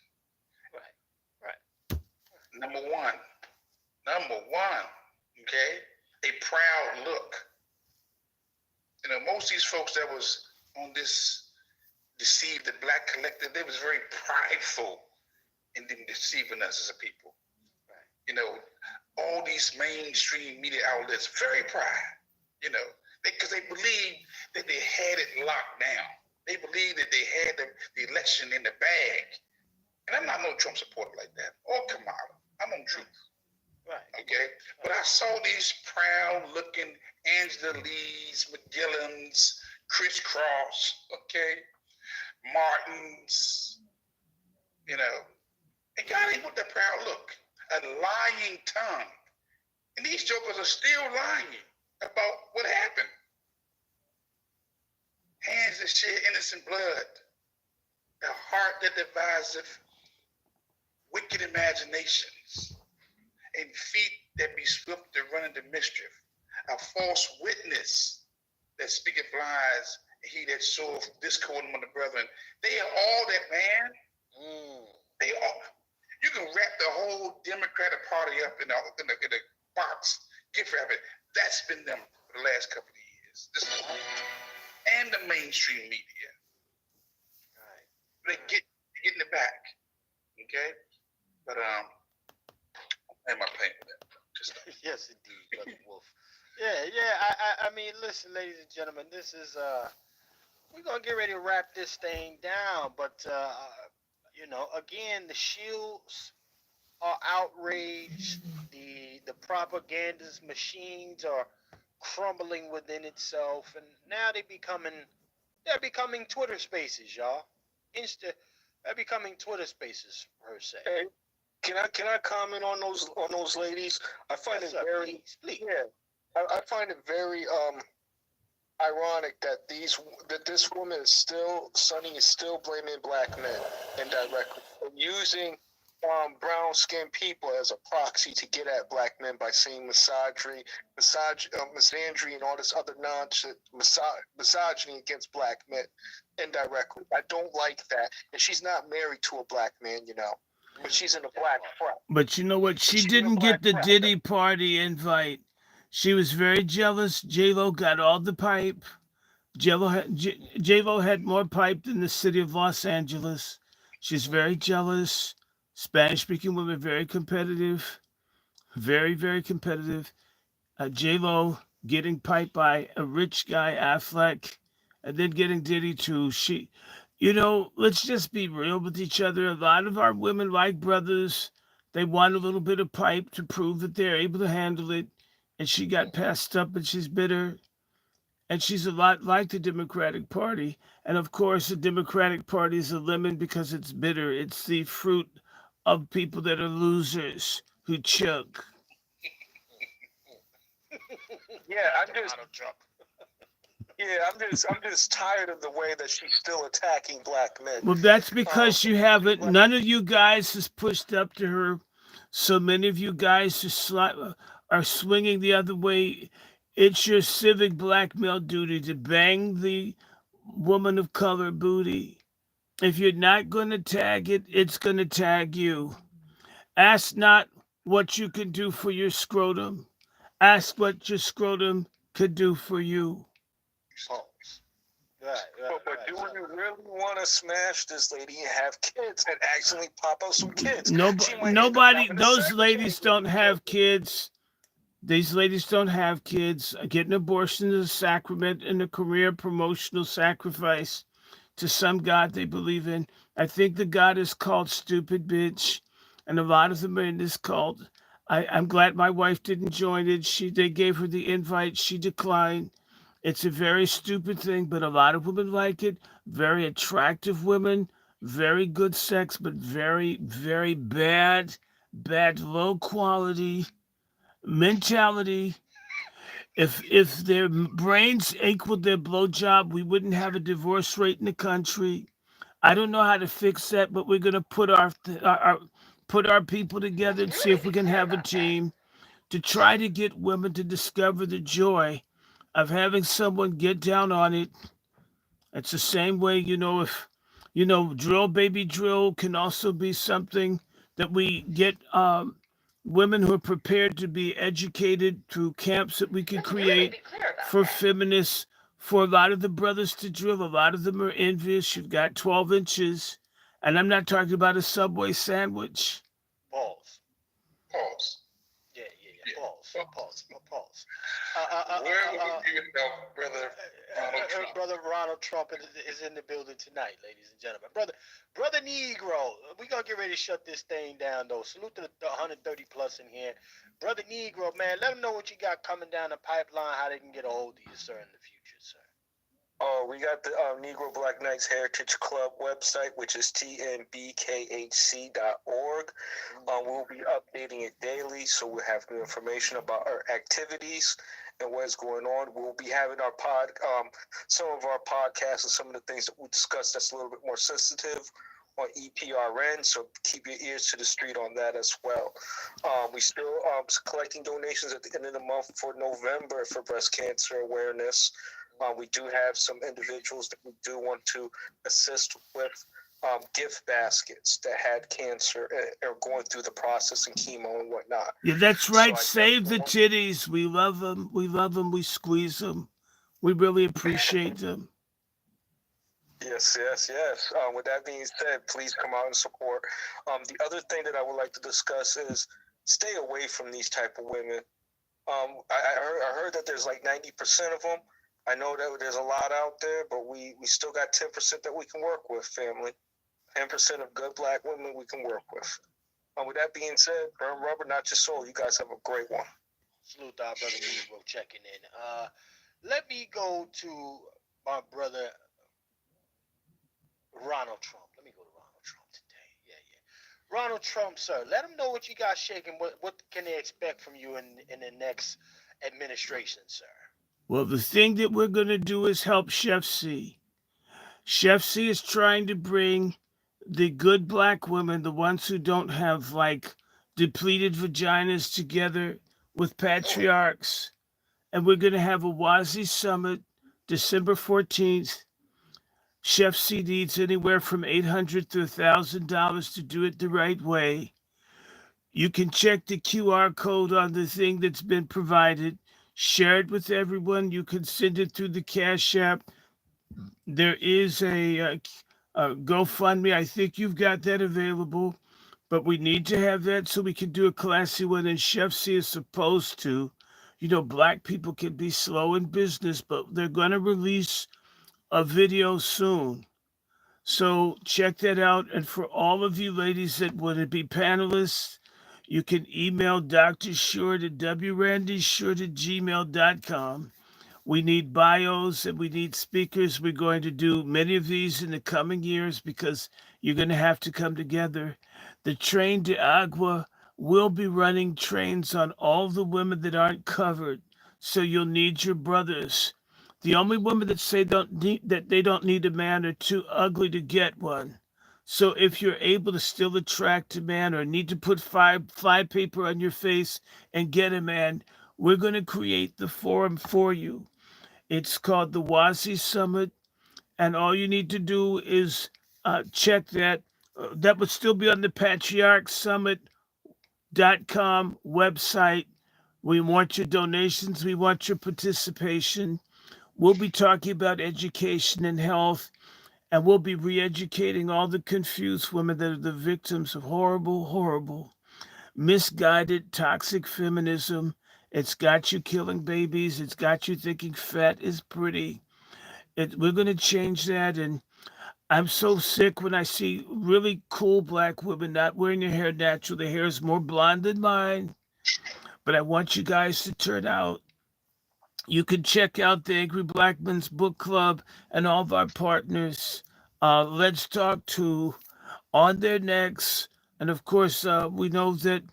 Right. Number one, okay, a proud look. You know, most of these folks that was on this Deceive the Black Collective, they was very prideful in them deceiving us as a people. Right. You know, all these mainstream media outlets, very proud, you know, because they believe that they had it locked down. They believe that they had the election in the bag. And I'm not no Trump supporter like that, or Kamala. I'm on truth. Right. Okay. But I saw these proud-looking Angela Lees, McGillans, Chris Cross, okay, Martins, you know, and God ain't with that proud look, a lying tongue. And these jokers are still lying about what happened. Hands that shed innocent blood, a heart that deviseth wicked imaginations, and feet that be swift to run into mischief, a false witness that speaketh lies, and he that soweth discord among the brethren. They are all that, man. They all. You can wrap the whole Democratic Party up in a box, gift wrap it. That's been them for the last couple of years. And the mainstream media. Right. They get in the back. Okay? But am I paying for that? Yes, indeed, Brother Wolf. I mean, listen, ladies and gentlemen, this is we're gonna get ready to wrap this thing down, but you know, again, the shields are outraged. The propagandist machines are crumbling within itself, and now they're becoming Twitter Spaces, y'all. They're becoming Twitter Spaces per se. Hey, can I comment on those ladies? I find it very please. Yeah, I find it very ironic that this woman is still, Sonny is still blaming black men indirectly, using brown-skinned people as a proxy to get at black men by saying misandry, and all this other nonsense, misogyny against black men indirectly. I don't like that. And she's not married to a black man, you know, but she's in a black frat. But you know what? She didn't get the Diddy party invite. She was very jealous. J-Lo got all the pipe. J-Lo had more pipe than the city of Los Angeles. She's very jealous. Spanish-speaking women, very competitive. Very, very competitive. J-Lo getting piped by a rich guy, Affleck, and then getting Diddy too. You know, let's just be real with each other. A lot of our women like brothers. They want a little bit of pipe to prove that they're able to handle it. And she got passed up and she's bitter. And she's a lot like the Democratic Party. And of course, the Democratic Party is a lemon because it's bitter. It's the fruit of people that are losers who choke. I'm just tired of the way that she's still attacking black men. Well, that's because you haven't. None of you guys has pushed up to her. So many of you guys are swinging the other way. It's your civic black male duty to bang the woman of color booty. If you're not going to tag it, it's going to tag you. Ask not what you can do for your scrotum. Ask what your scrotum could do for you. But do we really want to smash this lady and have kids and actually pop out some kids? Nobody, those ladies don't have kids. These ladies don't have kids. Getting an abortion is a sacrament and a career promotional sacrifice to some God they believe in. I think the God is called stupid bitch, and a lot of them are in this cult. I'm glad my wife didn't join it. They gave her the invite. She declined. It's a very stupid thing, but a lot of women like it. Very attractive women, very good sex, but very, very bad, low quality mentality. If their brains equaled their blowjob, we wouldn't have a divorce rate in the country. I don't know how to fix that, but we're gonna put our people together and see Really if be we can clear have a about that. team to try to get women to discover the joy of having someone get down on it. It's the same way, if drill baby drill can also be something that we get women who are prepared to be educated through camps that we could Let's really create be clear about for that. feminists. For a lot of the brothers to drill, a lot of them are envious. You've got 12 inches, and I'm not talking about a Subway sandwich. Pause. Pause. Yeah. Yeah. Pause. Pause. Where would you know, brother Ronald Trump? Brother Ronald Trump is in the building tonight, ladies and gentlemen. Brother Negro, we gonna get ready to shut this thing down though. Salute to the 130 plus in here. Brother Negro, man, let them know what you got coming down the pipeline, how they can get a hold of you, sir, in the future, sir. Oh, we got the Negro Black Knights Heritage Club website, which is tnbkhc.org. We'll be updating it daily, so we'll have new information about our activities and what's going on. We'll be having our some of our podcasts and some of the things that we discussed that's a little bit more sensitive on EPRN, so keep your ears to the street on that as well. We still collecting donations at the end of the month for November for breast cancer awareness. We do have some individuals that we do want to assist with gift baskets that had cancer and are going through the process and chemo and whatnot. Yeah, that's So right. I Save the definitely titties. We love them. We love them. We squeeze them. We really appreciate them. Yes. With that being said, please come out and support. The other thing that I would like to discuss is stay away from these type of women. I heard that there's like 90% of them. I know that there's a lot out there, but we still got 10% that we can work with, family. 10% of good black women we can work with. With that being said, burn rubber, not your soul. You guys have a great one. Salute to our brother Negro checking in. Let me go to my brother Ronald Trump. Let me go to Ronald Trump today. Yeah. Ronald Trump, sir, let them know what you got shaking. What can they expect from you in the next administration, sir? Well, the thing that we're going to do is help Chef C. Chef C is trying to bring the good black women, the ones who don't have like depleted vaginas, together with patriarchs. And we're going to have a WASI summit December 14th. Chef C needs anywhere from $800 to $1,000 to do it the right way. You can check the QR code on the thing that's been provided. Share it with everyone. You can send it through the Cash App. There is a GoFundMe. I think you've got that available, but we need to have that so we can do a classy one. And Chef C is supposed to. Black people can be slow in business, but they're going to release a video soon. So check that out. And for all of you ladies that want to be panelists, you can email Dr. Short at DrRandyShort@gmail.com. We need bios and we need speakers. We're going to do many of these in the coming years because you're going to have to come together. The Train de Agua will be running trains on all the women that aren't covered. So you'll need your brothers. The only women that say that they don't need a man are too ugly to get one. So if you're able to still attract a man or need to put fly paper on your face and get a man, we're going to create the forum for you. It's called the WASI Summit, and all you need to do is check that. That would still be on the patriarchsummit.com website. We want your donations. We want your participation. We'll be talking about education and health, and we'll be re-educating all the confused women that are the victims of horrible, misguided, toxic feminism. It's got you killing babies. It's got you thinking fat is pretty. We're going to change that. And I'm so sick when I see really cool black women not wearing their hair natural. Their hair is more blonde than mine. But I want you guys to turn out. You can check out the Angry Black Men's Book Club and all of our partners. Let's Talk to on their necks. And of course, we know that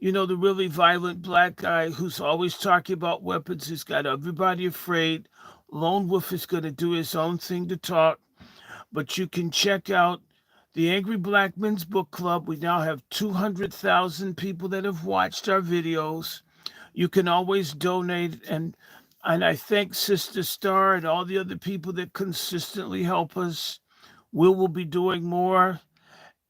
You know, the really violent black guy who's always talking about weapons. He's got everybody afraid. Lone Wolf is going to do his own thing to talk. But you can check out the Angry Black Men's Book Club. We now have 200,000 people that have watched our videos. You can always donate, and I thank Sister Star and all the other people that consistently help us. We will be doing more.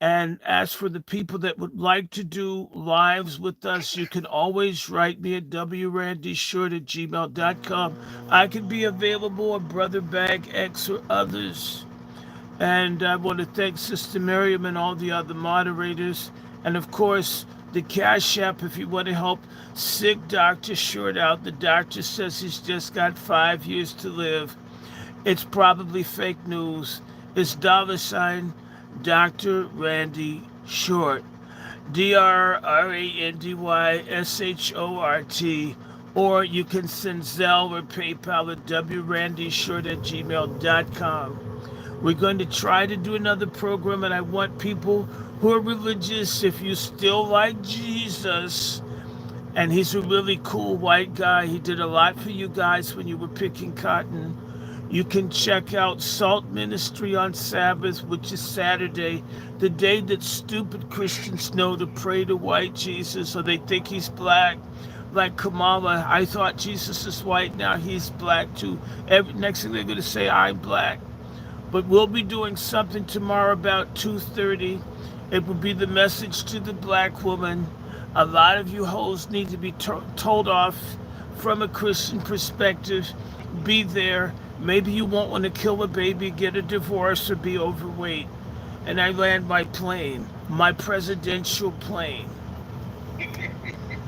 And as for the people that would like to do lives with us, you can always write me at DrRandyShort@gmail.com. I can be available on Brother Bag X or others. And I want to thank Sister Miriam and all the other moderators. And of course, the Cash App if you want to help sick Dr. Short out. The doctor says he's just got 5 years to live. It's probably fake news. It's $ Dr. Randy Short. DrRandyShort. Or you can send Zelle or PayPal at WRandyShort@gmail.com. We're going to try to do another program, and I want people who are religious, if you still like Jesus, and he's a really cool white guy. He did a lot for you guys when you were picking cotton. You can check out Salt Ministry on Sabbath, which is Saturday, the day that stupid Christians know to pray to white Jesus, or they think he's black. Like Kamala, I thought Jesus is white, now he's black too. Next thing they're going to say, I'm black. But we'll be doing something tomorrow about 2:30. It will be the message to the black woman. A lot of you hoes need to be told off from a Christian perspective. Be there. Maybe you won't want to kill a baby, get a divorce, or be overweight. And I land my plane, my presidential plane.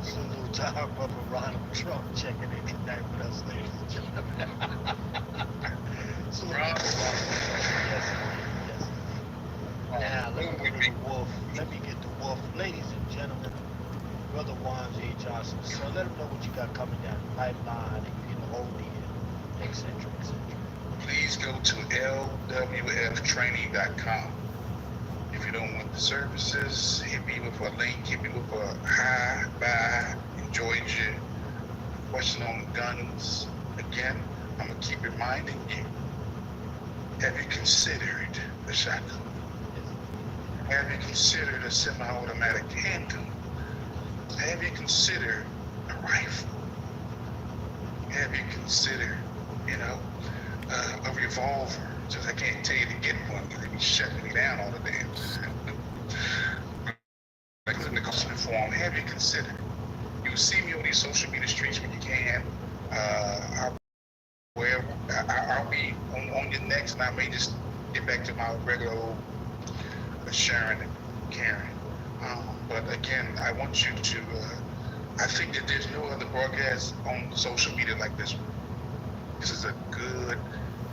Salute to our brother Ronald Trump checking in tonight with us, ladies and gentlemen. Salute to Ronald. Yes, now, let me go to the wolf. Let me get the wolf. Ladies and gentlemen, Brother Juan J. Johnson. So let them know what you got coming down the pipeline, and you can hold me in, etc., etc. Please go to lwftraining.com. If you don't want the services, hit me with a link, hit me with a hi, bye, enjoyed you. Question on guns. Again, I'm going to keep reminding you. Have you considered a shotgun? Have you considered a semi-automatic handgun? Have you considered a rifle? Have you considered, a revolver? Just I can't tell you to get one because they be shutting me down all the damn time. Like in the custom form, have you considered? You see me on these social media streets when you can. I'll be on your next, and I may just get back to my regular old Sharon and Karen. But again, I want you to, I think that there's no other broadcast on social media like this one. This is a good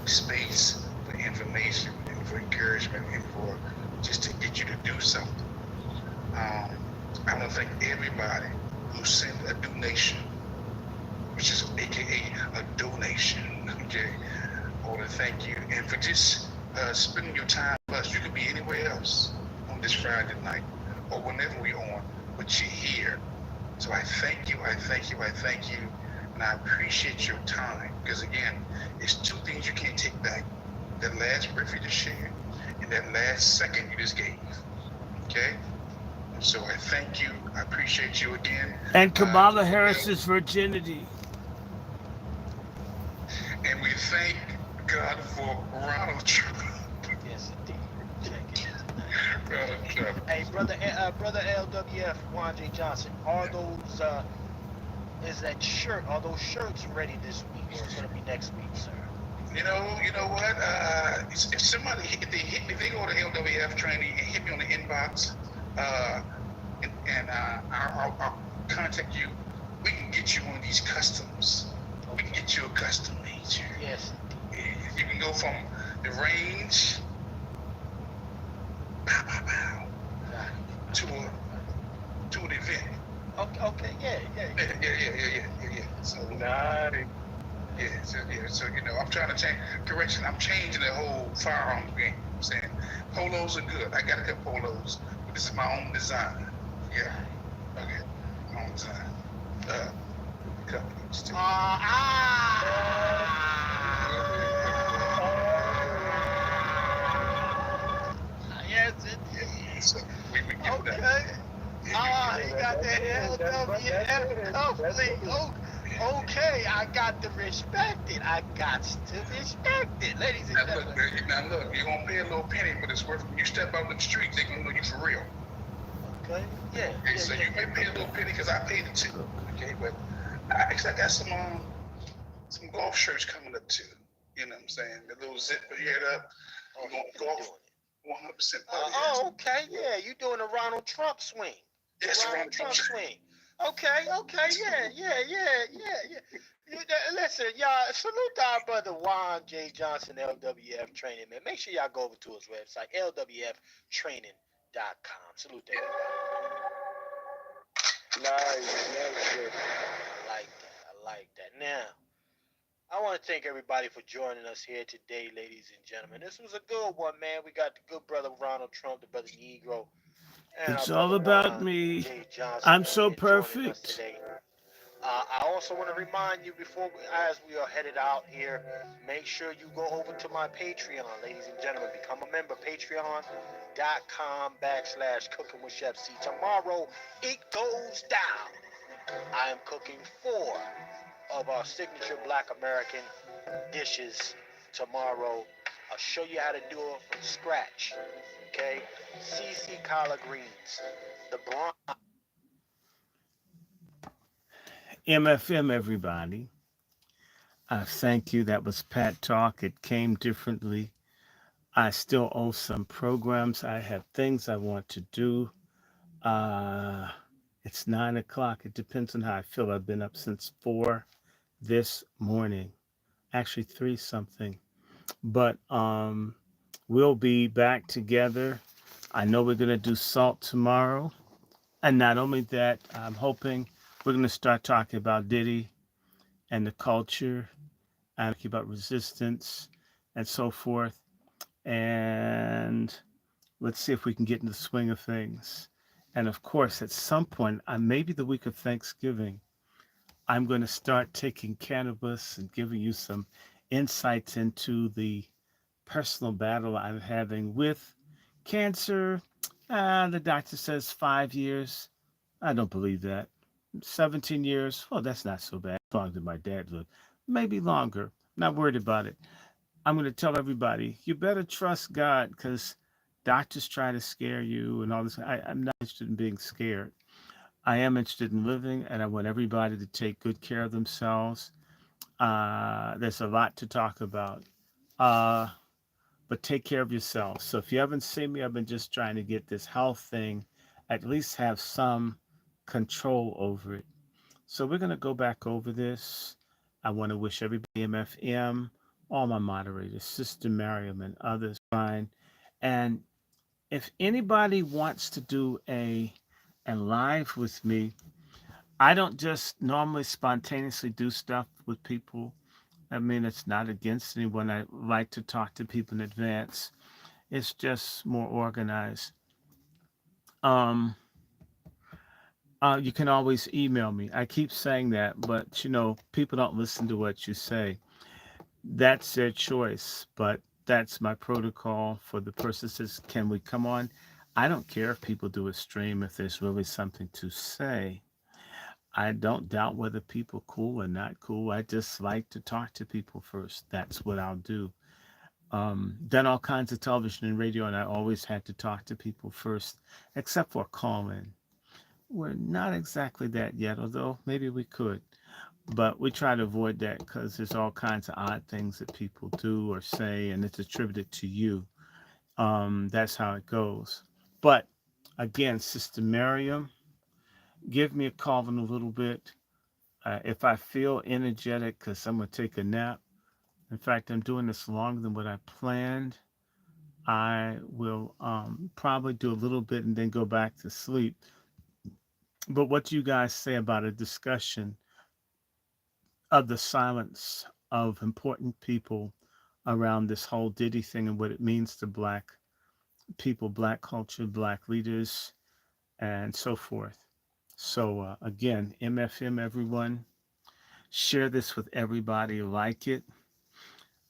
space for information and for encouragement and for just to get you to do something. I want to thank everybody who sent a donation, which is AKA a donation, okay? I want to thank you. And for just spending your time with us, you could be anywhere else on this Friday night or whenever we're on, but you're here. So I thank you, I thank you, I thank you. And I appreciate your time, because again, it's two things you can't take back. That last breath you just shared, and that last second you just gave, okay? So I thank you, I appreciate you again. And Kamala Harris's virginity. And we thank God for Ronald Trump. Yes, indeed. Check it. Ronald Trump. Hey, brother LWF, Juan J. Johnson, are those, is that shirt, are those shirts ready this week, or is it going to be next week, sir? You know what? If somebody, if they go to LWF training and hit me on the inbox, and I'll contact you, we can get you one of these customs. Okay. We can get you a custom made shirt. Yes. You can go from the range, to an event. Okay, yeah. So, so I'm trying to change. Correction, I'm changing the whole firearm game. I'm saying polos are good. I got a couple polos, but this is my own design. Yeah. Okay. long time. Companies too. Yes, indeed. So we give Okay. that. He got that LWF cufflink. Okay, I got to respect it. I got to respect it, ladies and gentlemen. Now look, you're gonna pay a little penny for this work. When you step out in the streets, they're gonna know you for real. Okay, yeah. Okay, so you may pay a little penny because I paid it too. Okay, but I got some golf shirts coming up too. You know what I'm saying? The little zipper head up. Oh, going golf 100%. Okay, yeah. You doing a Ronald Trump swing? Yes, Ronald Trump swing. Okay, yeah. Listen, y'all, salute our brother Juan J. Johnson, LWF Training, man. Make sure y'all go over to his website, lwftraining.com. Salute that. Nice. I like that. Now, I want to thank everybody for joining us here today, ladies and gentlemen. This was a good one, man. We got the good brother Ronald Trump, the brother Negro, and It's our all brother about Juan me. J. Johnson I'm so here joining us perfect. today. I also want to remind you as we are headed out here, make sure you go over to my Patreon, ladies and gentlemen. Become a member, patreon.com/cooking with Chef C. Tomorrow, it goes down. I am cooking 4 of our signature Black American dishes tomorrow. I'll show you how to do it from scratch. Okay? CC collard greens, the brown. MFM, everybody. Thank you. That was Pat Talk. It came differently. I still owe some programs. I have things I want to do. It's 9 o'clock. It depends on how I feel. I've been up since 4 this morning. Actually 3 something. But we'll be back together. I know we're going to do salt tomorrow. And not only that, I'm hoping we're going to start talking about Diddy and the culture and about resistance and so forth. And let's see if we can get in the swing of things. And of course, at some point, maybe the week of Thanksgiving, I'm going to start taking cannabis and giving you some insights into the personal battle I'm having with cancer. The doctor says 5 years. I don't believe that. 17 years. Well, that's not so bad. As long as my dad lived. Maybe longer. Not worried about it. I'm going to tell everybody, you better trust God because doctors try to scare you and all this. I'm not interested in being scared. I am interested in living, and I want everybody to take good care of themselves. There's a lot to talk about, but take care of yourself. So if you haven't seen me, I've been just trying to get this health thing, at least have some control over it. So we're going to go back over this. I want to wish everybody MFM, all my moderators, Sister Miriam and others, fine. And if anybody wants to do a live with me, I don't just normally spontaneously do stuff with people. I mean, it's not against anyone. I like to talk to people in advance. It's just more organized. Um, you can always email me. I keep saying that, but people don't listen to what you say. That's their choice, but that's my protocol for the person that says, can we come on? I don't care if people do a stream if there's really something to say. I don't doubt whether people cool or not cool. I just like to talk to people first. That's what I'll do. Done all kinds of television and radio, and I always had to talk to people first, except for call-in. We're not exactly that yet, although maybe we could. But we try to avoid that because there's all kinds of odd things that people do or say, and it's attributed to you. That's how it goes. But again, Sister Miriam, give me a call in a little bit. If I feel energetic, because I'm going to take a nap. In fact, I'm doing this longer than what I planned. I will probably do a little bit and then go back to sleep. But what do you guys say about a discussion of the silence of important people around this whole Diddy thing and what it means to Black people, Black culture, Black leaders, and so forth? So again, MFM, everyone, share this with everybody. Like it.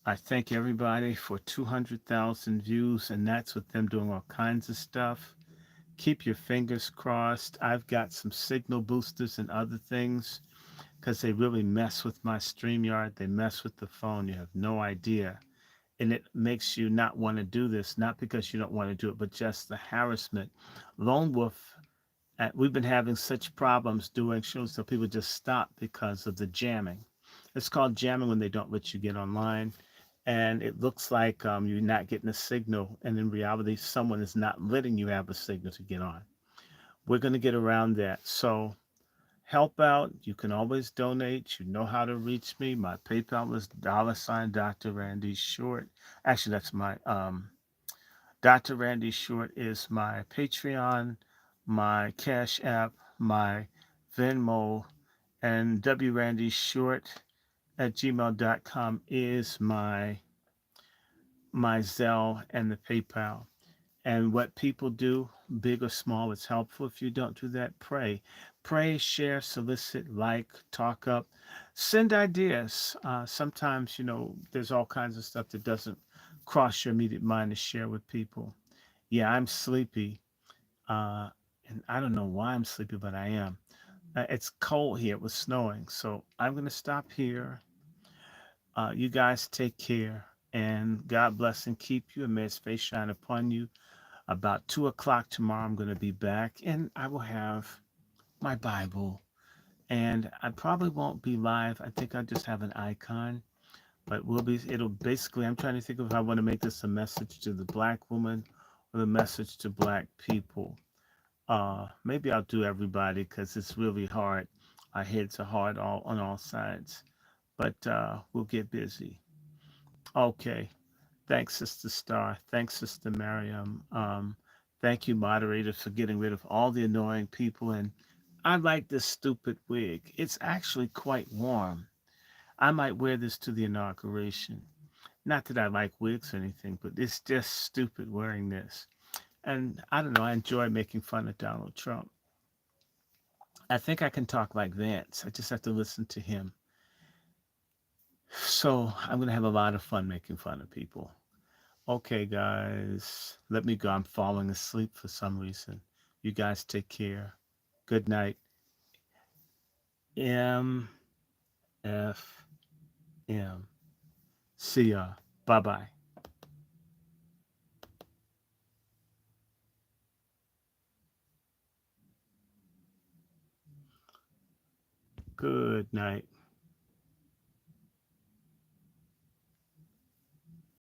I thank everybody for 200,000 views, and that's with them doing all kinds of stuff. Keep your fingers crossed. I've got some signal boosters and other things because they really mess with my StreamYard. They mess with the phone. You have no idea. And it makes you not want to do this, not because you don't want to do it, but just the harassment. Lone Wolf, we've been having such problems doing shows so people just stop because of the jamming. It's called jamming when they don't let you get online. And it looks like you're not getting a signal. And in reality, someone is not letting you have a signal to get on. We're going to get around that. So help out. You can always donate. You know how to reach me. My PayPal is $ Dr. Randy Short. Actually, that's my Dr. Randy Short is my Patreon, my Cash App, my Venmo, and WRandyShort@gmail.com is my Zelle and the PayPal. And what people do, big or small, it's helpful. If you don't do that, pray. Pray, share, solicit, like, talk up, send ideas. Sometimes, there's all kinds of stuff that doesn't cross your immediate mind to share with people. Yeah, I'm sleepy. Uh, and I don't know why I'm sleepy, but I am. It's cold here. It was snowing. So I'm going to stop here. You guys take care. And God bless and keep you. And may his face shine upon you. About 2 o'clock tomorrow, I'm going to be back. And I will have my Bible. And I probably won't be live. I think I'll just have an icon. But it'll basically, I'm trying to think of if I want to make this a message to the black woman or the message to black people. Maybe I'll do everybody because it's really hard. Our heads are hard on all sides. But we'll get busy. Okay. Thanks, Sister Star. Thanks, Sister Miriam. Thank you, moderators, for getting rid of all the annoying people. And I like this stupid wig. It's actually quite warm. I might wear this to the inauguration. Not that I like wigs or anything, but it's just stupid wearing this. And I don't know, I enjoy making fun of Donald Trump. I think I can talk like Vance. I just have to listen to him. So I'm going to have a lot of fun making fun of people. Okay, guys, let me go. I'm falling asleep for some reason. You guys take care. Good night. M F M. See ya. Bye bye. Good night.